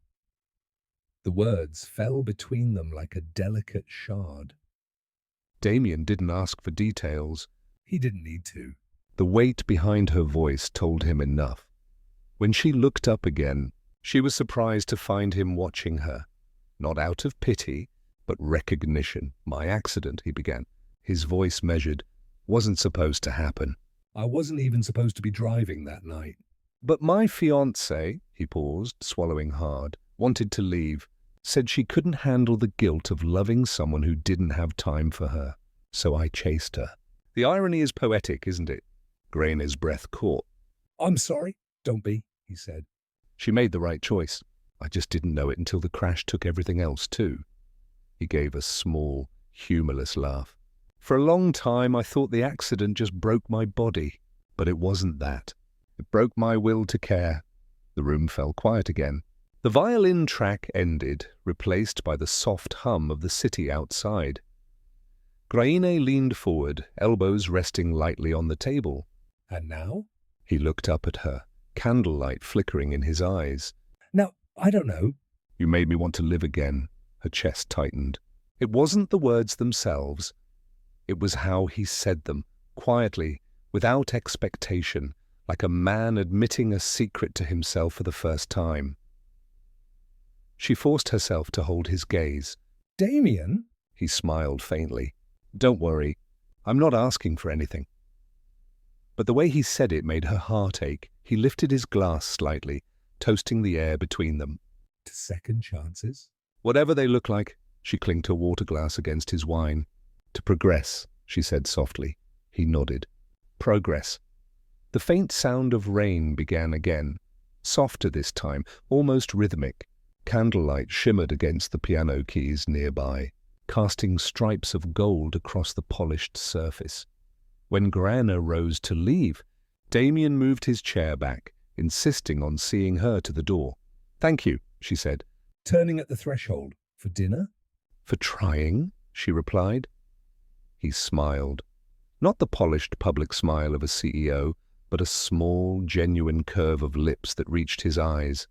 The words fell between them like a delicate shard. Damian didn't ask for details. He didn't need to. The weight behind her voice told him enough. When she looked up again, she was surprised to find him watching her. Not out of pity, but recognition. My accident, he began. His voice measured. Wasn't supposed to happen. I wasn't even supposed to be driving that night. But my fiancée, he paused, swallowing hard, wanted to leave, said she couldn't handle the guilt of loving someone who didn't have time for her. So I chased her. The irony is poetic, isn't it? Grainne's breath caught. I'm sorry. Don't be, he said. She made the right choice. I just didn't know it until the crash took everything else too. He gave a small, humorless laugh. For a long time I thought the accident just broke my body, but it wasn't that. It broke my will to care. The room fell quiet again. The violin track ended, replaced by the soft hum of the city outside. Grainne leaned forward, elbows resting lightly on the table. And now? He looked up at her, candlelight flickering in his eyes. Now, I don't know. You made me want to live again. Her chest tightened. It wasn't the words themselves. It was how he said them, quietly, without expectation, like a man admitting a secret to himself for the first time. She forced herself to hold his gaze. Damian? He smiled faintly. Don't worry. I'm not asking for anything. But the way he said it made her heart ache. He lifted his glass slightly, toasting the air between them. To second chances? Whatever they look like, she clinked her water glass against his wine. To progress, she said softly. He nodded. Progress. The faint sound of rain began again, softer this time, almost rhythmic. Candlelight shimmered against the piano keys nearby, casting stripes of gold across the polished surface. When Grainne rose to leave, Damian moved his chair back, insisting on seeing her to the door. Thank you, she said. Turning at the threshold. For dinner? For trying, she replied. He smiled. Not the polished public smile of a CEO, but a small, genuine curve of lips that reached his eyes.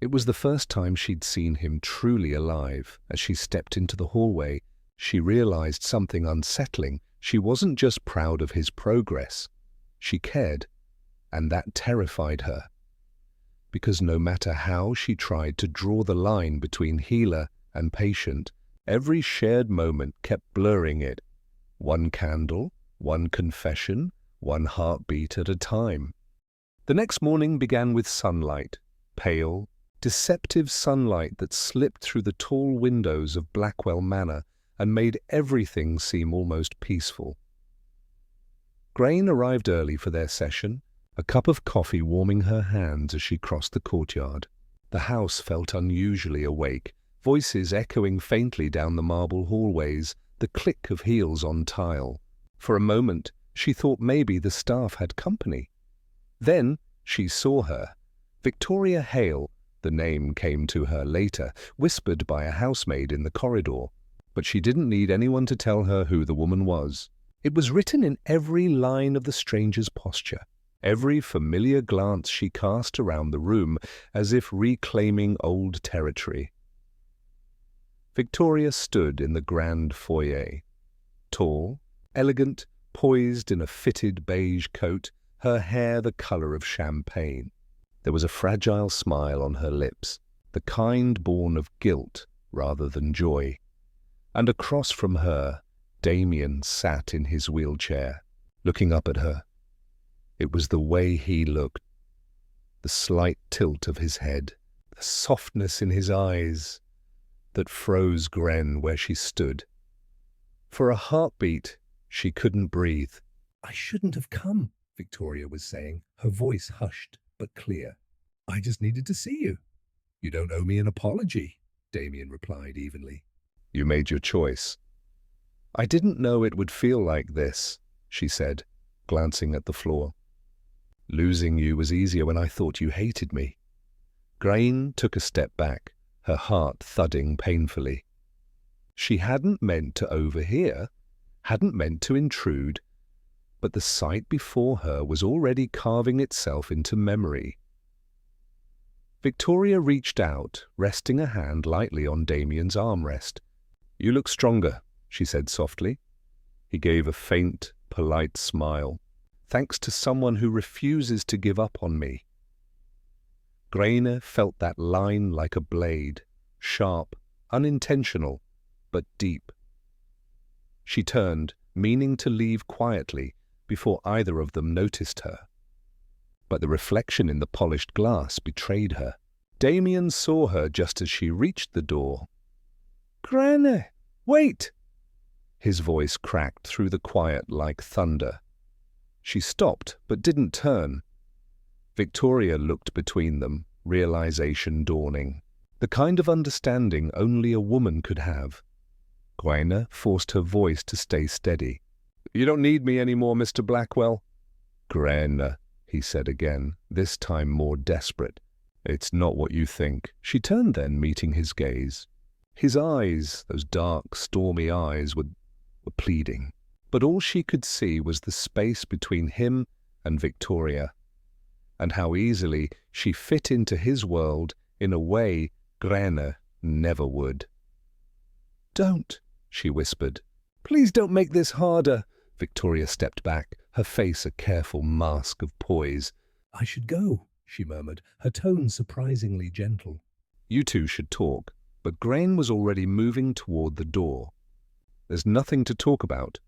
It was the first time she'd seen him truly alive. As she stepped into the hallway, she realized something unsettling. She wasn't just proud of his progress. She cared, and that terrified her. Because no matter how she tried to draw the line between healer and patient, every shared moment kept blurring it. One candle, one confession, one heartbeat at a time. The next morning began with sunlight, pale, deceptive sunlight that slipped through the tall windows of Blackwell Manor and made everything seem almost peaceful. Grainne arrived early for their session, a cup of coffee warming her hands as she crossed the courtyard. The house felt unusually awake, voices echoing faintly down the marble hallways, the click of heels on tile. For a moment, she thought maybe the staff had company. Then she saw her. Victoria Hale, the name came to her later, whispered by a housemaid in the corridor. But she didn't need anyone to tell her who the woman was. It was written in every line of the stranger's posture, every familiar glance she cast around the room, as if reclaiming old territory. Victoria stood in the grand foyer. Tall, elegant, poised in a fitted beige coat, her hair the colour of champagne. There was a fragile smile on her lips, the kind born of guilt rather than joy. And across from her, Damian sat in his wheelchair, looking up at her. It was the way he looked, the slight tilt of his head, the softness in his eyes, that froze Grainne where she stood. For a heartbeat, she couldn't breathe. "I shouldn't have come," Victoria was saying, her voice hushed but clear. "I just needed to see you." "You don't owe me an apology," Damian replied evenly. You made your choice. I didn't know it would feel like this, she said, glancing at the floor. Losing you was easier when I thought you hated me. Grainne took a step back, her heart thudding painfully. She hadn't meant to overhear, hadn't meant to intrude, but the sight before her was already carving itself into memory. Victoria reached out, resting a hand lightly on Damian's armrest. You look stronger, she said softly. He gave a faint, polite smile. Thanks to someone who refuses to give up on me. Grainne felt that line like a blade, sharp, unintentional, but deep. She turned, meaning to leave quietly, before either of them noticed her. But the reflection in the polished glass betrayed her. Damian saw her just as she reached the door. "Grainne, wait!" His voice cracked through the quiet like thunder. She stopped, but didn't turn. Victoria looked between them, realization dawning. The kind of understanding only a woman could have. Grainne forced her voice to stay steady. "You don't need me anymore, Mr. Blackwell." "Grainne," he said again, this time more desperate. "It's not what you think." She turned then, meeting his gaze. His eyes, those dark, stormy eyes, were pleading. But all she could see was the space between him and Victoria, and how easily she fit into his world in a way Grainne never would. "Don't," she whispered. "Please don't make this harder." Victoria stepped back, her face a careful mask of poise. "I should go," she murmured, her tone surprisingly gentle. You two should talk, but Grainne was already moving toward the door. There's nothing to talk about.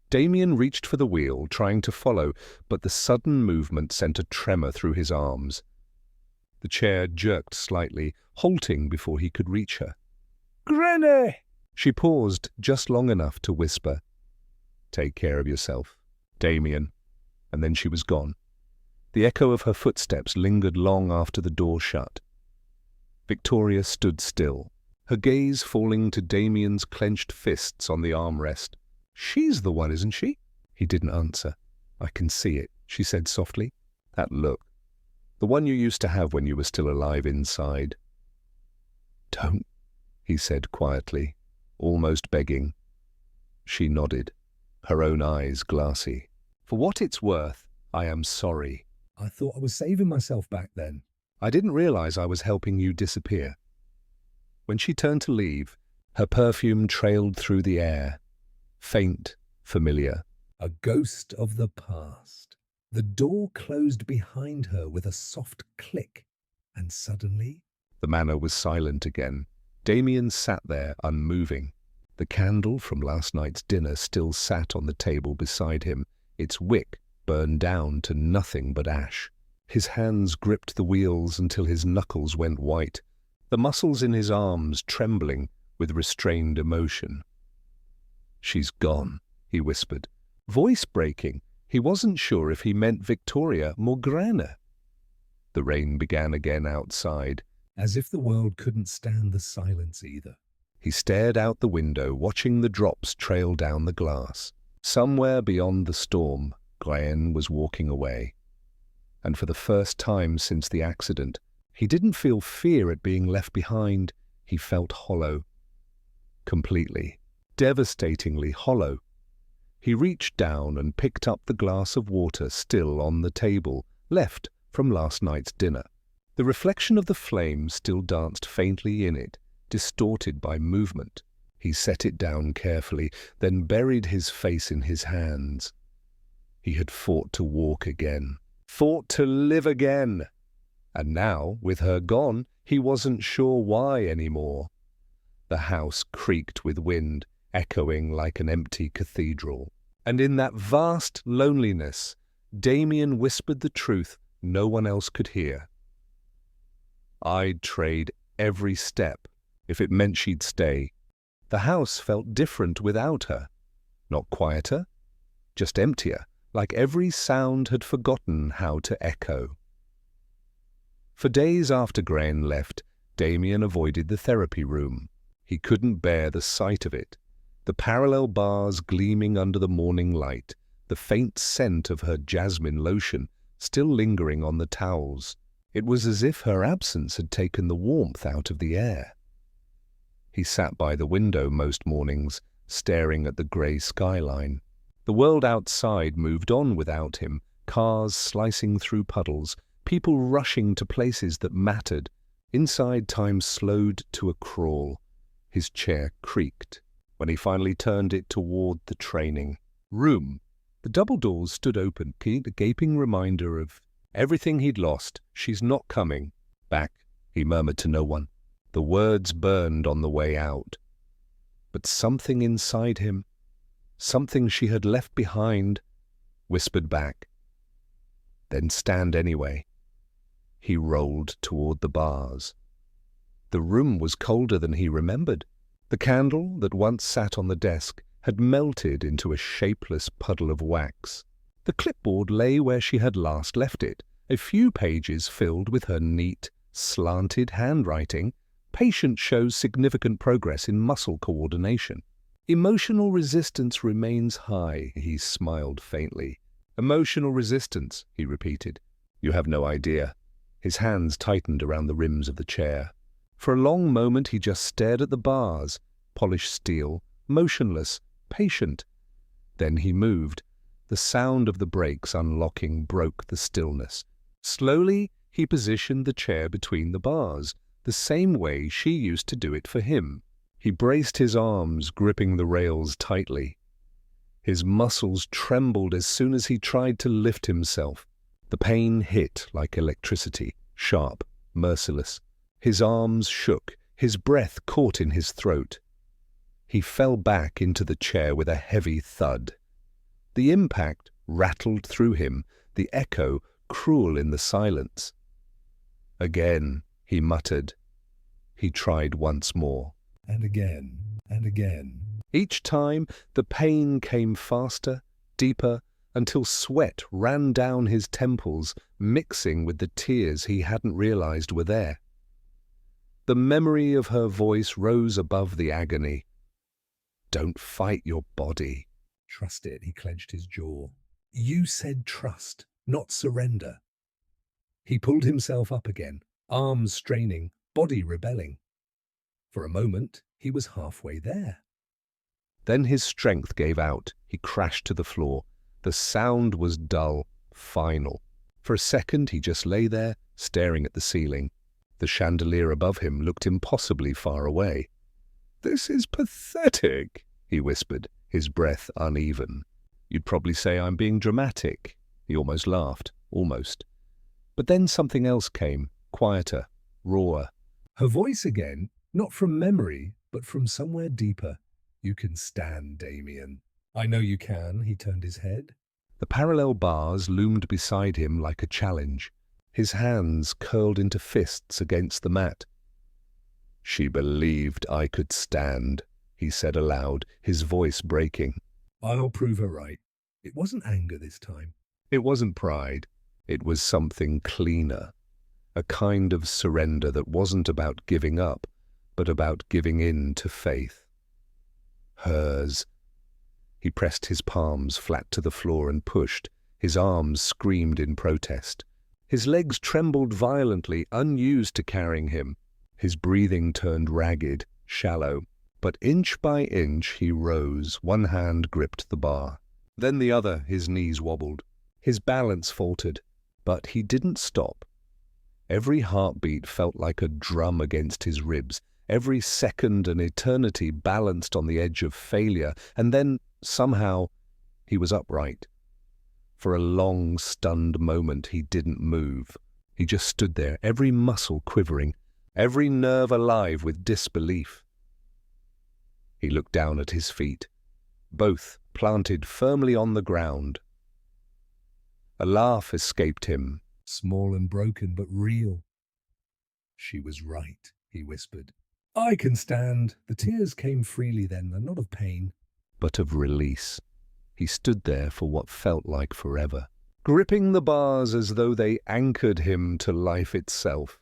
Damian reached for the wheel, trying to follow, but the sudden movement sent a tremor through his arms. The chair jerked slightly, halting before he could reach her. "Grainne!" She paused just long enough to whisper, "Take care of yourself, Damian," and then she was gone. The echo of her footsteps lingered long after the door shut. Victoria stood still, her gaze falling to Damian's clenched fists on the armrest. "She's the one, isn't she?" He didn't answer. "I can see it," she said softly. "That look. The one you used to have when you were still alive inside." "Don't," he said quietly, almost begging. She nodded, her own eyes glassy. "For what it's worth, I am sorry." "I thought I was saving myself back then." "I didn't realize I was helping you disappear." When she turned to leave, her perfume trailed through the air, faint, familiar. A ghost of the past. The door closed behind her with a soft click, and suddenly... The manor was silent again. Damian sat there, unmoving. The candle from last night's dinner still sat on the table beside him, its wick burned down to nothing but ash. His hands gripped the wheels until his knuckles went white, the muscles in his arms trembling with restrained emotion. "She's gone," he whispered, voice breaking. He wasn't sure if he meant Victoria or Grainne. The rain began again outside. As if the world couldn't stand the silence either. He stared out the window, watching the drops trail down the glass. Somewhere beyond the storm, Grainne was walking away. And for the first time since the accident, he didn't feel fear at being left behind. He felt hollow. Completely, devastatingly hollow. He reached down and picked up the glass of water still on the table, left from last night's dinner. The reflection of the flame still danced faintly in it, distorted by movement. He set it down carefully, then buried his face in his hands. He had fought to walk again, fought to live again. And now, with her gone, he wasn't sure why anymore. The house creaked with wind, echoing like an empty cathedral. And in that vast loneliness, Damian whispered the truth no one else could hear. I'd trade every step if it meant she'd stay. The house felt different without her. Not quieter, just emptier, like every sound had forgotten how to echo. For days after Grainne left, Damian avoided the therapy room. He couldn't bear the sight of it. The parallel bars gleaming under the morning light, the faint scent of her jasmine lotion still lingering on the towels. It was as if her absence had taken the warmth out of the air. He sat by the window most mornings, staring at the grey skyline. The world outside moved on without him, cars slicing through puddles, people rushing to places that mattered. Inside, time slowed to a crawl. His chair creaked when he finally turned it toward the training room. The double doors stood open, a gaping reminder of everything he'd lost. She's not coming back, he murmured to no one. The words burned on the way out. But something inside him, something she had left behind, whispered back, then stand anyway. He rolled toward the bars. The room was colder than he remembered. The candle that once sat on the desk had melted into a shapeless puddle of wax. The clipboard lay where she had last left it, a few pages filled with her neat, slanted handwriting. Patient shows significant progress in muscle coordination. Emotional resistance remains high, he smiled faintly. Emotional resistance, he repeated. You have no idea. His hands tightened around the rims of the chair. For a long moment he just stared at the bars, polished steel, motionless, patient. Then he moved. The sound of the brakes unlocking broke the stillness. Slowly he positioned the chair between the bars, the same way she used to do it for him. He braced his arms, gripping the rails tightly. His muscles trembled as soon as he tried to lift himself. The pain hit like electricity, sharp, merciless. His arms shook, his breath caught in his throat. He fell back into the chair with a heavy thud. The impact rattled through him, the echo cruel in the silence. Again, he muttered. He tried once more. And again, and again. Each time, the pain came faster, deeper, until sweat ran down his temples, mixing with the tears he hadn't realized were there. The memory of her voice rose above the agony. Don't fight your body. Trust it, he clenched his jaw. You said trust, not surrender. He pulled himself up again, arms straining, body rebelling. For a moment, he was halfway there. Then his strength gave out. He crashed to the floor. The sound was dull, final. For a second, he just lay there, staring at the ceiling. The chandelier above him looked impossibly far away. This is pathetic, he whispered, his breath uneven. You'd probably say I'm being dramatic. He almost laughed, almost. But then something else came, quieter, rawer. Her voice again, not from memory, but from somewhere deeper. You can stand, Damian. I know you can, he turned his head. The parallel bars loomed beside him like a challenge. His hands curled into fists against the mat. She believed I could stand, he said aloud, his voice breaking. I'll prove her right. It wasn't anger this time. It wasn't pride. It was something cleaner. A kind of surrender that wasn't about giving up, but about giving in to faith. Hers. He pressed his palms flat to the floor and pushed. His arms screamed in protest. His legs trembled violently, unused to carrying him. His breathing turned ragged, shallow. But inch by inch he rose, one hand gripped the bar. Then the other, his knees wobbled. His balance faltered, but he didn't stop. Every heartbeat felt like a drum against his ribs, every second an eternity balanced on the edge of failure, and then, somehow, he was upright. For a long, stunned moment he didn't move. He just stood there, every muscle quivering, every nerve alive with disbelief. He looked down at his feet, both planted firmly on the ground. A laugh escaped him. Small and broken, but real. She was right, he whispered. I can stand. The tears came freely then, and not of pain, but of release. He stood there for what felt like forever, gripping the bars as though they anchored him to life itself.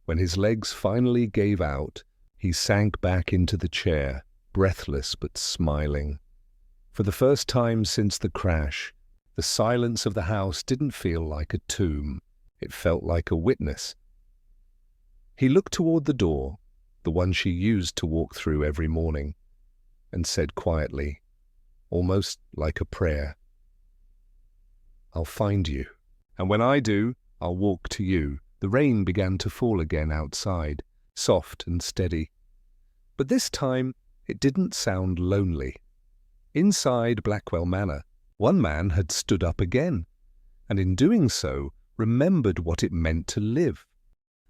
When his legs finally gave out, he sank back into the chair, breathless but smiling. For the first time since the crash, the silence of the house didn't feel like a tomb. It felt like a witness. He looked toward the door, the one she used to walk through every morning, and said quietly, almost like a prayer, "I'll find you, and when I do, I'll walk to you." The rain began to fall again outside, soft and steady. But this time it didn't sound lonely. Inside Blackwell Manor, one man had stood up again, and in doing so remembered what it meant to live.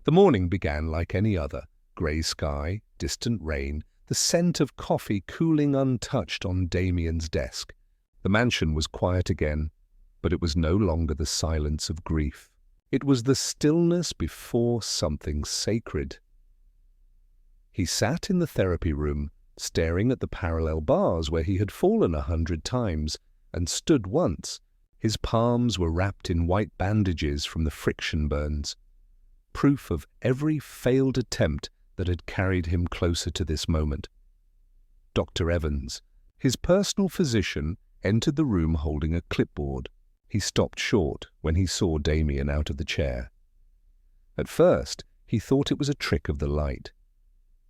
The morning began like any other, grey sky, distant rain, the scent of coffee cooling untouched on Damian's desk. The mansion was quiet again, but it was no longer the silence of grief. It was the stillness before something sacred. He sat in the therapy room, staring at the parallel bars where he had fallen 100 times, and stood once. His palms were wrapped in white bandages from the friction burns, proof of every failed attempt that had carried him closer to this moment. Dr. Evans, his personal physician, entered the room holding a clipboard. He stopped short when he saw Damian out of the chair. At first, he thought it was a trick of the light.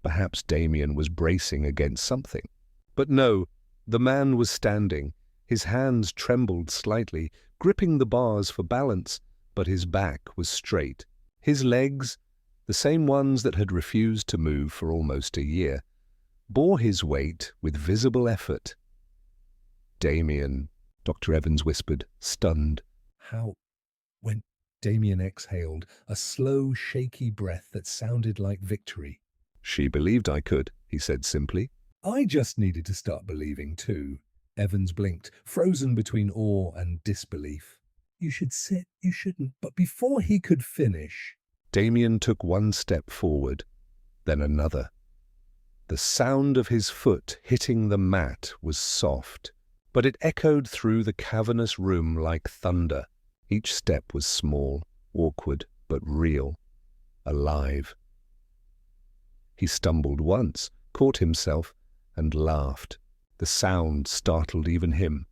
Perhaps Damian was bracing against something. But no, the man was standing. His hands trembled slightly, gripping the bars for balance, but his back was straight. His legs, the same ones that had refused to move for almost a year, bore his weight with visible effort. "Damian," Dr. Evans whispered, stunned. How? When Damian exhaled, a slow, shaky breath that sounded like victory. "She believed I could," he said simply. I just needed to start believing too. Evans blinked, frozen between awe and disbelief. You should sit, you shouldn't. But before he could finish, Damian took one step forward, then another. The sound of his foot hitting the mat was soft, but it echoed through the cavernous room like thunder. Each step was small, awkward, but real, alive. He stumbled once, caught himself, and laughed. The sound startled even him.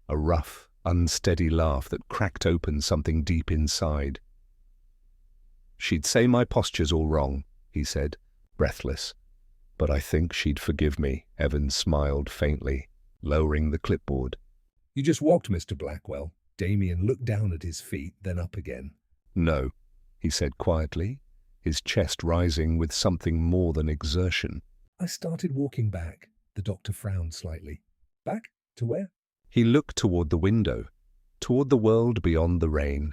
A rough, unsteady laugh that cracked open something deep inside. "She'd say my posture's all wrong," he said, breathless. "But I think she'd forgive me," Evans smiled faintly, lowering the clipboard. You just walked, Mr. Blackwell. Damian looked down at his feet, then up again. "No," he said quietly, his chest rising with something more than exertion. I started walking back. The doctor frowned slightly. Back? To where? He looked toward the window, toward the world beyond the rain,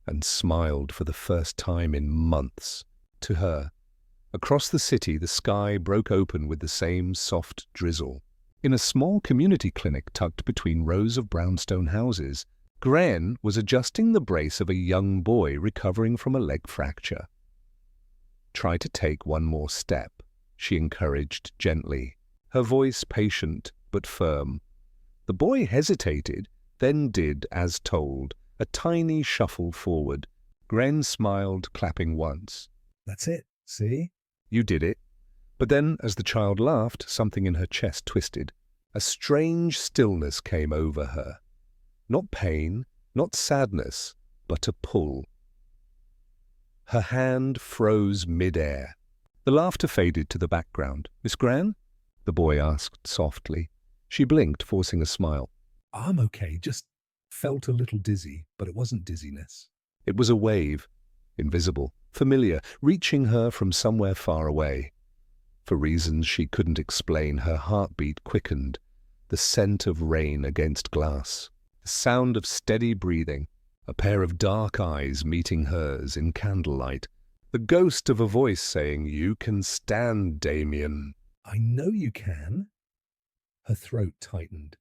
and smiled for the first time in months. To her, across the city, the sky broke open with the same soft drizzle. In a small community clinic tucked between rows of brownstone houses, Grainne was adjusting the brace of a young boy recovering from a leg fracture. "Try to take one more step," she encouraged gently, her voice patient but firm. The boy hesitated, then did as told, a tiny shuffle forward. Grainne smiled, clapping once. That's it, see? "You did it." But then, as the child laughed, something in her chest twisted. A strange stillness came over her. Not pain, not sadness, but a pull. Her hand froze mid-air. The laughter faded to the background. "Miss Grainne?" the boy asked softly. She blinked, forcing a smile. I'm okay, just felt a little dizzy, but it wasn't dizziness. It was a wave, invisible, familiar, reaching her from somewhere far away. For reasons she couldn't explain, her heartbeat quickened, the scent of rain against glass, the sound of steady breathing, a pair of dark eyes meeting hers in candlelight, the ghost of a voice saying, "You can stand, Damian." I know you can. Her throat tightened.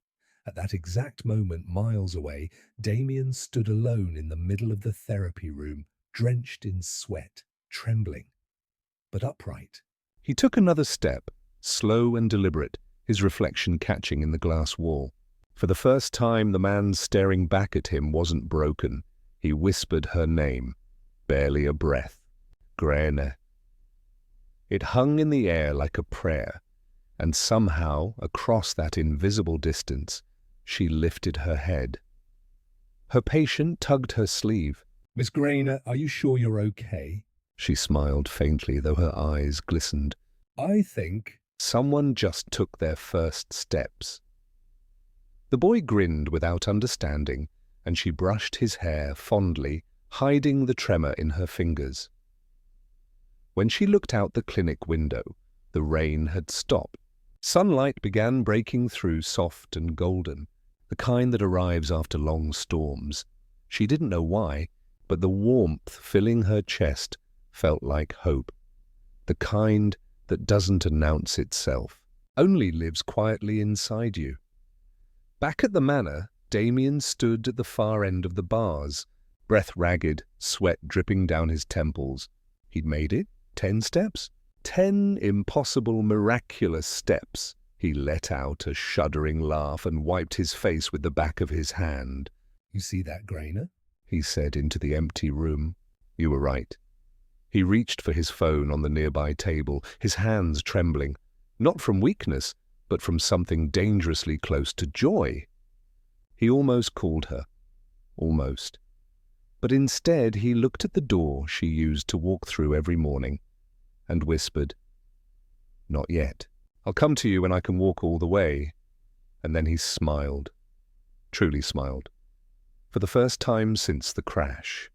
At that exact moment, miles away, Damian stood alone in the middle of the therapy room, drenched in sweat, trembling, but upright. He took another step, slow and deliberate, his reflection catching in the glass wall. For the first time, the man staring back at him wasn't broken. He whispered her name, barely a breath. Grainne. It hung in the air like a prayer, and somehow, across that invisible distance, she lifted her head. Her patient tugged her sleeve. Miss Grainne, are you sure you're okay? She smiled faintly, though her eyes glistened. I think someone just took their first steps. The boy grinned without understanding, and she brushed his hair fondly, hiding the tremor in her fingers. When she looked out the clinic window, the rain had stopped. Sunlight began breaking through, soft and golden, the kind that arrives after long storms. She didn't know why, but the warmth filling her chest felt like hope, the kind that doesn't announce itself, only lives quietly inside you. Back at the manor, Damian stood at the far end of the bars, breath ragged, sweat dripping down his temples. He'd made it, 10 steps? 10 impossible, miraculous steps. He let out a shuddering laugh and wiped his face with the back of his hand. You see that, Grainne? He said into the empty room. You were right. He reached for his phone on the nearby table, his hands trembling, not from weakness, but from something dangerously close to joy. He almost called her. Almost. But instead he looked at the door she used to walk through every morning and whispered, "Not yet. I'll come to you when I can walk all the way." And then he smiled, truly smiled, for the first time since the crash.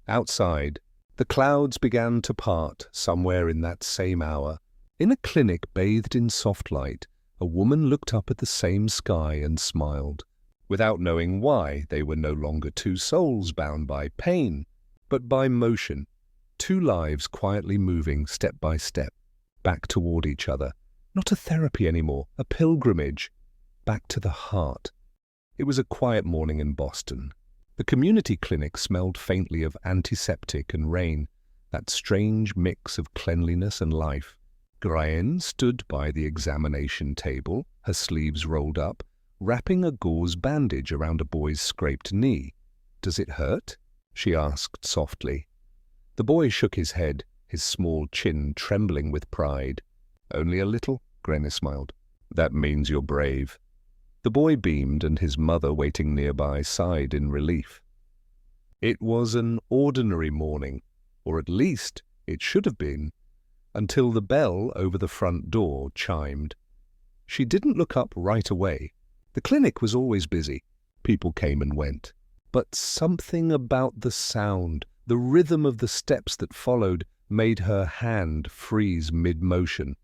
Outside, the clouds began to part somewhere in that same hour. In a clinic bathed in soft light, a woman looked up at the same sky and smiled. Without knowing why, they were no longer two souls bound by pain, but by motion, two lives quietly moving step by step, back toward each other. Not a therapy anymore, a pilgrimage, back to the heart. It was a quiet morning in Boston. The community clinic smelled faintly of antiseptic and rain, that strange mix of cleanliness and life. Grainne stood by the examination table, her sleeves rolled up, wrapping a gauze bandage around a boy's scraped knee. "Does it hurt?" she asked softly. The boy shook his head, his small chin trembling with pride. "Only a little," Grainne smiled. "That means you're brave." The boy beamed, and his mother, waiting nearby, sighed in relief. It was an ordinary morning, or at least it should have been, until the bell over the front door chimed. She didn't look up right away. The clinic was always busy. People came and went. But something about the sound, the rhythm of the steps that followed, made her hand freeze mid-motion.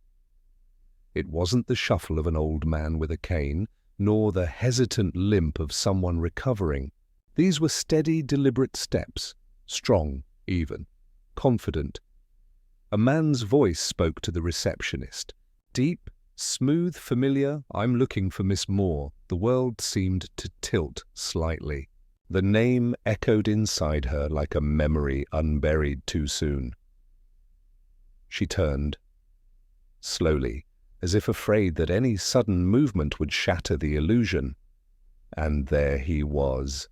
It wasn't the shuffle of an old man with a cane, nor the hesitant limp of someone recovering. These were steady, deliberate steps, strong, even, confident. A man's voice spoke to the receptionist. Deep, smooth, familiar. "I'm looking for Miss Moore." The world seemed to tilt slightly. The name echoed inside her like a memory unburied too soon. She turned, slowly, as if afraid that any sudden movement would shatter the illusion. And there he was.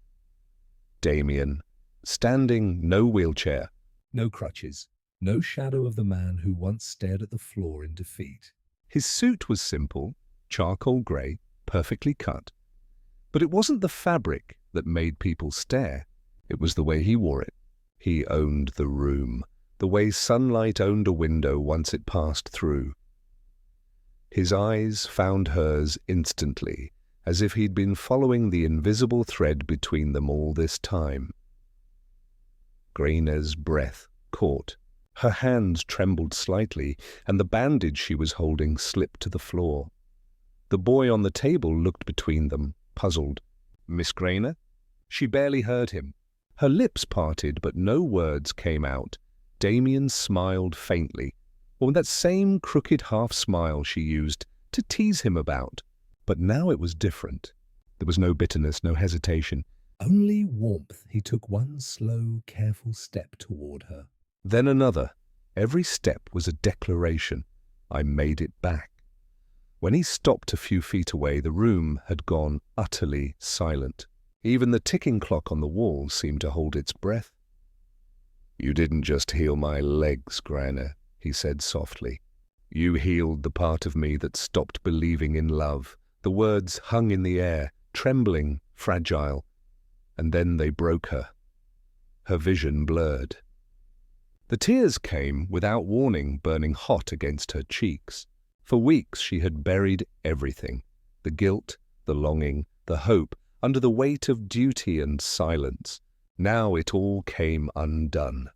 Damian, standing, no wheelchair, No crutches, no shadow of the man who once stared at the floor in defeat. His suit was simple, charcoal grey, perfectly cut. But it wasn't the fabric that made people stare. It was the way he wore it. He owned the room, the way sunlight owned a window once it passed through. His eyes found hers instantly, as if he'd been following the invisible thread between them all this time. Grainne's breath caught. Her hands trembled slightly, and the bandage she was holding slipped to the floor. The boy on the table looked between them, puzzled. "Miss Grainne?" She barely heard him. Her lips parted, but no words came out. Damian smiled faintly, or that same crooked half-smile she used to tease him about. But now it was different. There was no bitterness, no hesitation. Only warmth. He took one slow, careful step toward her. Then another. Every step was a declaration. I made it back. When he stopped a few feet away, the room had gone utterly silent. Even the ticking clock on the wall seemed to hold its breath. "You didn't just heal my legs, Grainne," he said softly. "You healed the part of me that stopped believing in love." The words hung in the air, trembling, fragile, and then they broke her. Her vision blurred. The tears came without warning, burning hot against her cheeks. For weeks she had buried everything, the guilt, the longing, the hope, under the weight of duty and silence. Now it all came undone.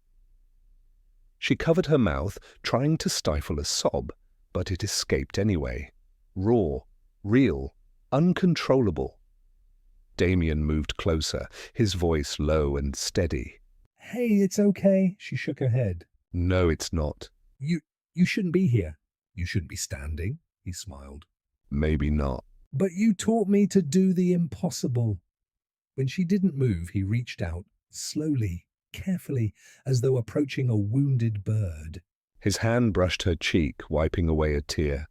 She covered her mouth, trying to stifle a sob, but it escaped anyway. Raw, real, uncontrollable. Damian moved closer, his voice low and steady. "Hey, it's okay." She shook her head. "No, it's not." You shouldn't be here. You shouldn't be standing," he smiled. "Maybe not." "But you taught me to do the impossible." When she didn't move, he reached out, slowly, carefully, as though approaching a wounded bird. His hand brushed her cheek, wiping away a tear.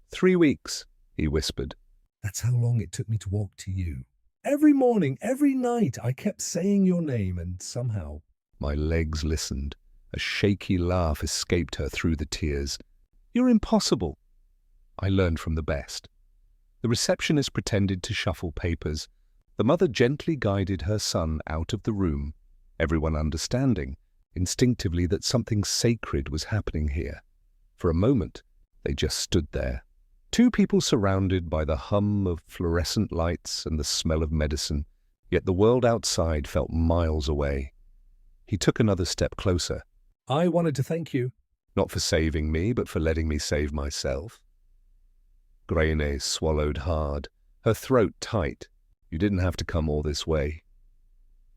3 weeks, he whispered. "That's how long it took me to walk to you. Every morning, every night, I kept saying your name, and somehow—" My legs listened. A shaky laugh escaped her through the tears. "You're impossible." I learned from the best. The receptionist pretended to shuffle papers. The mother gently guided her son out of the room, everyone understanding, instinctively, that something sacred was happening here. For a moment, they just stood there. 2 people surrounded by the hum of fluorescent lights and the smell of medicine, yet the world outside felt miles away. He took another step closer. "I wanted to thank you." "Not for saving me, but for letting me save myself." Grainne swallowed hard, her throat tight. "You didn't have to come all this way."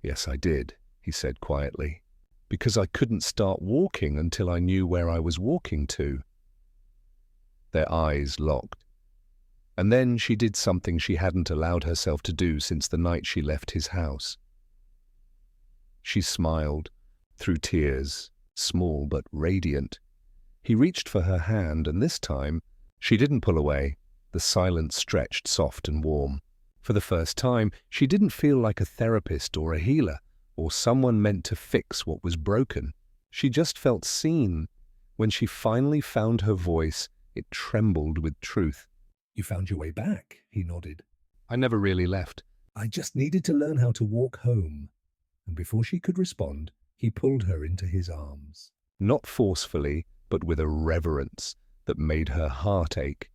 "Yes, I did," he said quietly, "because I couldn't start walking until I knew where I was walking to." Their eyes locked. And then she did something she hadn't allowed herself to do since the night she left his house. She smiled, through tears, small but radiant. He reached for her hand, and this time she didn't pull away. The silence stretched soft and warm. For the first time, she didn't feel like a therapist or a healer, or someone meant to fix what was broken. She just felt seen. When she finally found her voice, it trembled with truth. "You found your way back," he nodded. "I never really left." "I just needed to learn how to walk home." And before she could respond, he pulled her into his arms. Not forcefully, but with a reverence that made her heart ache.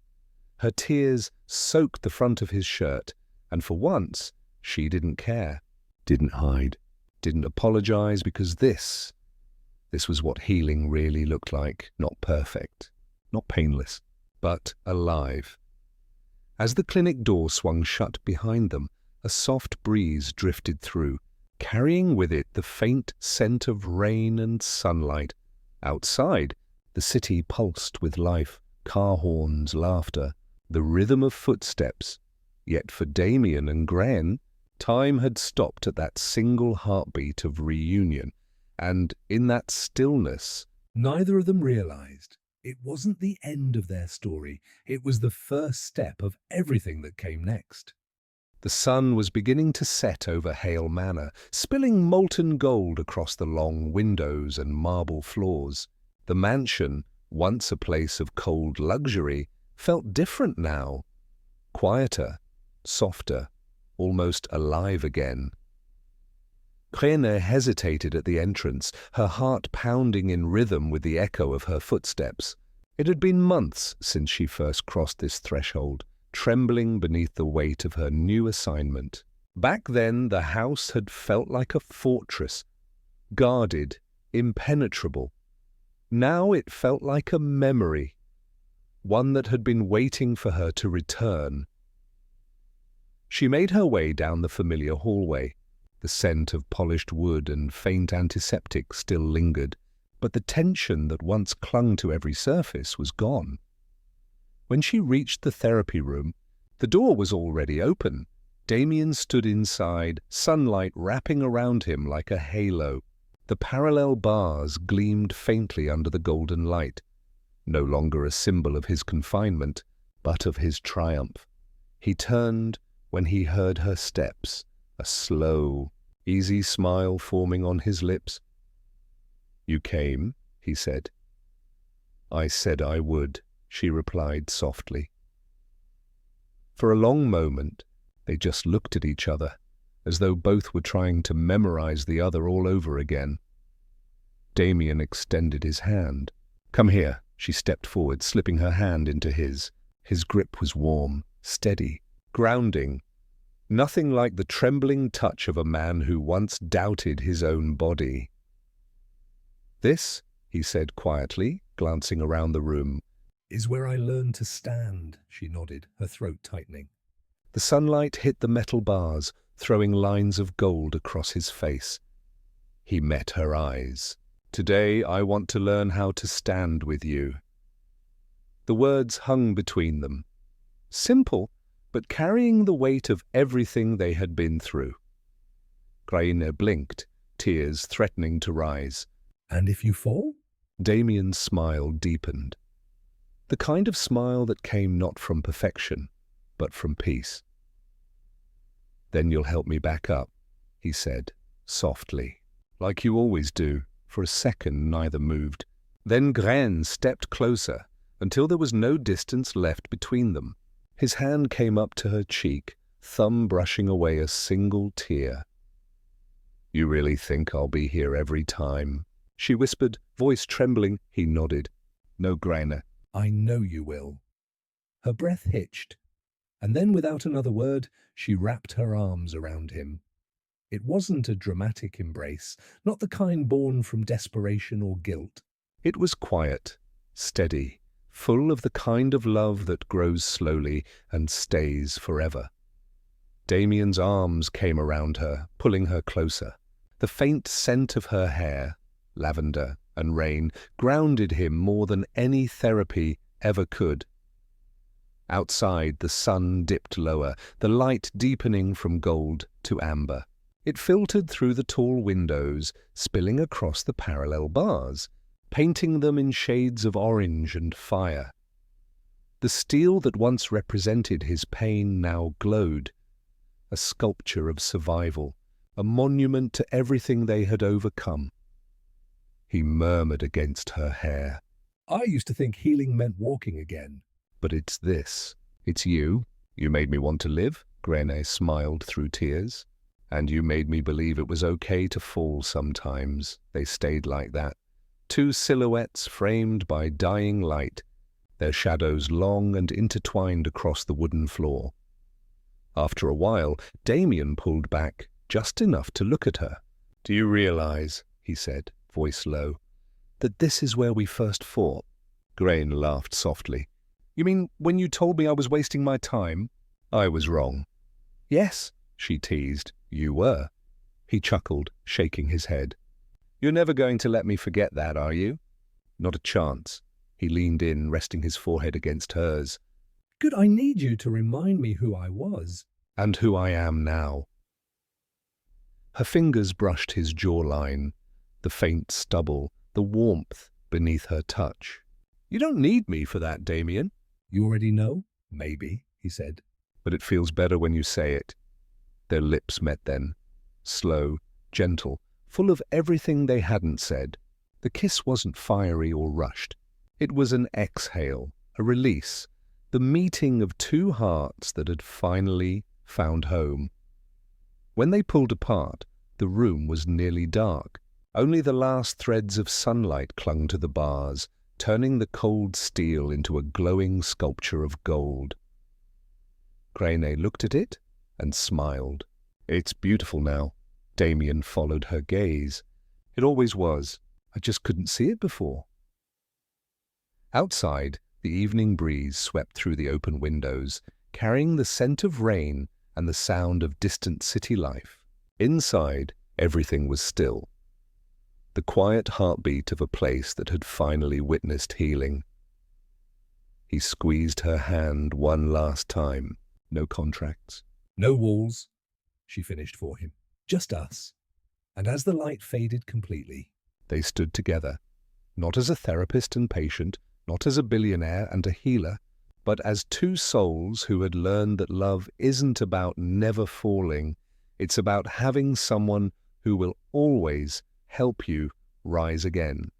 Her tears soaked the front of his shirt, and for once, she didn't care, didn't hide, didn't apologize, because this was what healing really looked like. Not perfect, not painless, but alive. As the clinic door swung shut behind them, a soft breeze drifted through, carrying with it the faint scent of rain and sunlight. Outside, the city pulsed with life, car horns, laughter, the rhythm of footsteps. Yet for Damian and Grainne, time had stopped at that single heartbeat of reunion, and in that stillness, neither of them realized it wasn't the end of their story. It was the first step of everything that came next. The sun was beginning to set over Hale Manor, spilling molten gold across the long windows and marble floors. The mansion, once a place of cold luxury, felt different now. Quieter, softer, almost alive again. Grainne hesitated at the entrance, her heart pounding in rhythm with the echo of her footsteps. It had been months since she first crossed this threshold, trembling beneath the weight of her new assignment. Back then, the house had felt like a fortress, guarded, impenetrable. Now it felt like a memory, one that had been waiting for her to return. She made her way down the familiar hallway. The scent of polished wood and faint antiseptic still lingered, but the tension that once clung to every surface was gone. When she reached the therapy room, the door was already open. Damian stood inside, sunlight wrapping around him like a halo. The parallel bars gleamed faintly under the golden light, no longer a symbol of his confinement, but of his triumph. He turned when he heard her steps, a slow, easy smile forming on his lips. "You came," he said. "I said I would," she replied softly. For a long moment, they just looked at each other, as though both were trying to memorize the other all over again. Damian extended his hand. "Come here." She stepped forward, slipping her hand into his. His grip was warm, steady, grounding. Nothing like the trembling touch of a man who once doubted his own body. "This," he said quietly, glancing around the room, "is where I learned to stand," she nodded, her throat tightening. The sunlight hit the metal bars, throwing lines of gold across his face. He met her eyes. "Today I want to learn how to stand with you." The words hung between them. Simple, but carrying the weight of everything they had been through. Grainne blinked, tears threatening to rise. "And if you fall?" Damian's smile deepened. The kind of smile that came not from perfection, but from peace. "Then you'll help me back up," he said, softly, "like you always do." For a second, neither moved. Then Grainne stepped closer, until there was no distance left between them. His hand came up to her cheek, thumb brushing away a single tear. "You really think I'll be here every time?" she whispered, voice trembling. He nodded. "No, Grainne." "I know you will." Her breath hitched, and then without another word, she wrapped her arms around him. It wasn't a dramatic embrace, not the kind born from desperation or guilt. It was quiet, steady, full of the kind of love that grows slowly and stays forever. Damian's arms came around her, pulling her closer. The faint scent of her hair, lavender and rain, grounded him more than any therapy ever could. Outside, the sun dipped lower, the light deepening from gold to amber. It filtered through the tall windows, spilling across the parallel bars, painting them in shades of orange and fire. The steel that once represented his pain now glowed, a sculpture of survival, a monument to everything they had overcome. He murmured against her hair. "I used to think healing meant walking again." "But it's this. It's you. You made me want to live," Grainne smiled through tears. "And you made me believe it was okay to fall sometimes." They stayed like that. Two silhouettes framed by dying light, their shadows long and intertwined across the wooden floor. After a while, Damian pulled back, just enough to look at her. "Do you realize," he said, voice low, "that this is where we first fought?" Grainne laughed softly. "You mean when you told me I was wasting my time?" "I was wrong." "Yes," she teased. "You were." He chuckled, shaking his head. "You're never going to let me forget that, are you?" "Not a chance." He leaned in, resting his forehead against hers. "Good, I need you to remind me who I was." "And who I am now." Her fingers brushed his jawline, the faint stubble, the warmth beneath her touch. "You don't need me for that, Damian." "You already know?" "Maybe," he said. "But it feels better when you say it." Their lips met then, slow, gentle, full of everything they hadn't said. The kiss wasn't fiery or rushed. It was an exhale, a release, the meeting of two hearts that had finally found home. When they pulled apart, the room was nearly dark. Only the last threads of sunlight clung to the bars, turning the cold steel into a glowing sculpture of gold. Grainne looked at it and smiled. It's beautiful now. Damian followed her gaze. It always was. I just couldn't see it before. Outside, the evening breeze swept through the open windows, carrying the scent of rain and the sound of distant city life. Inside, everything was still. The quiet heartbeat of a place that had finally witnessed healing. He squeezed her hand one last time. No contracts. No walls, she finished for him. Just us. And as the light faded completely, they stood together, not as a therapist and patient, not as a billionaire and a healer, but as two souls who had learned that love isn't about never falling. It's about having someone who will always help you rise again.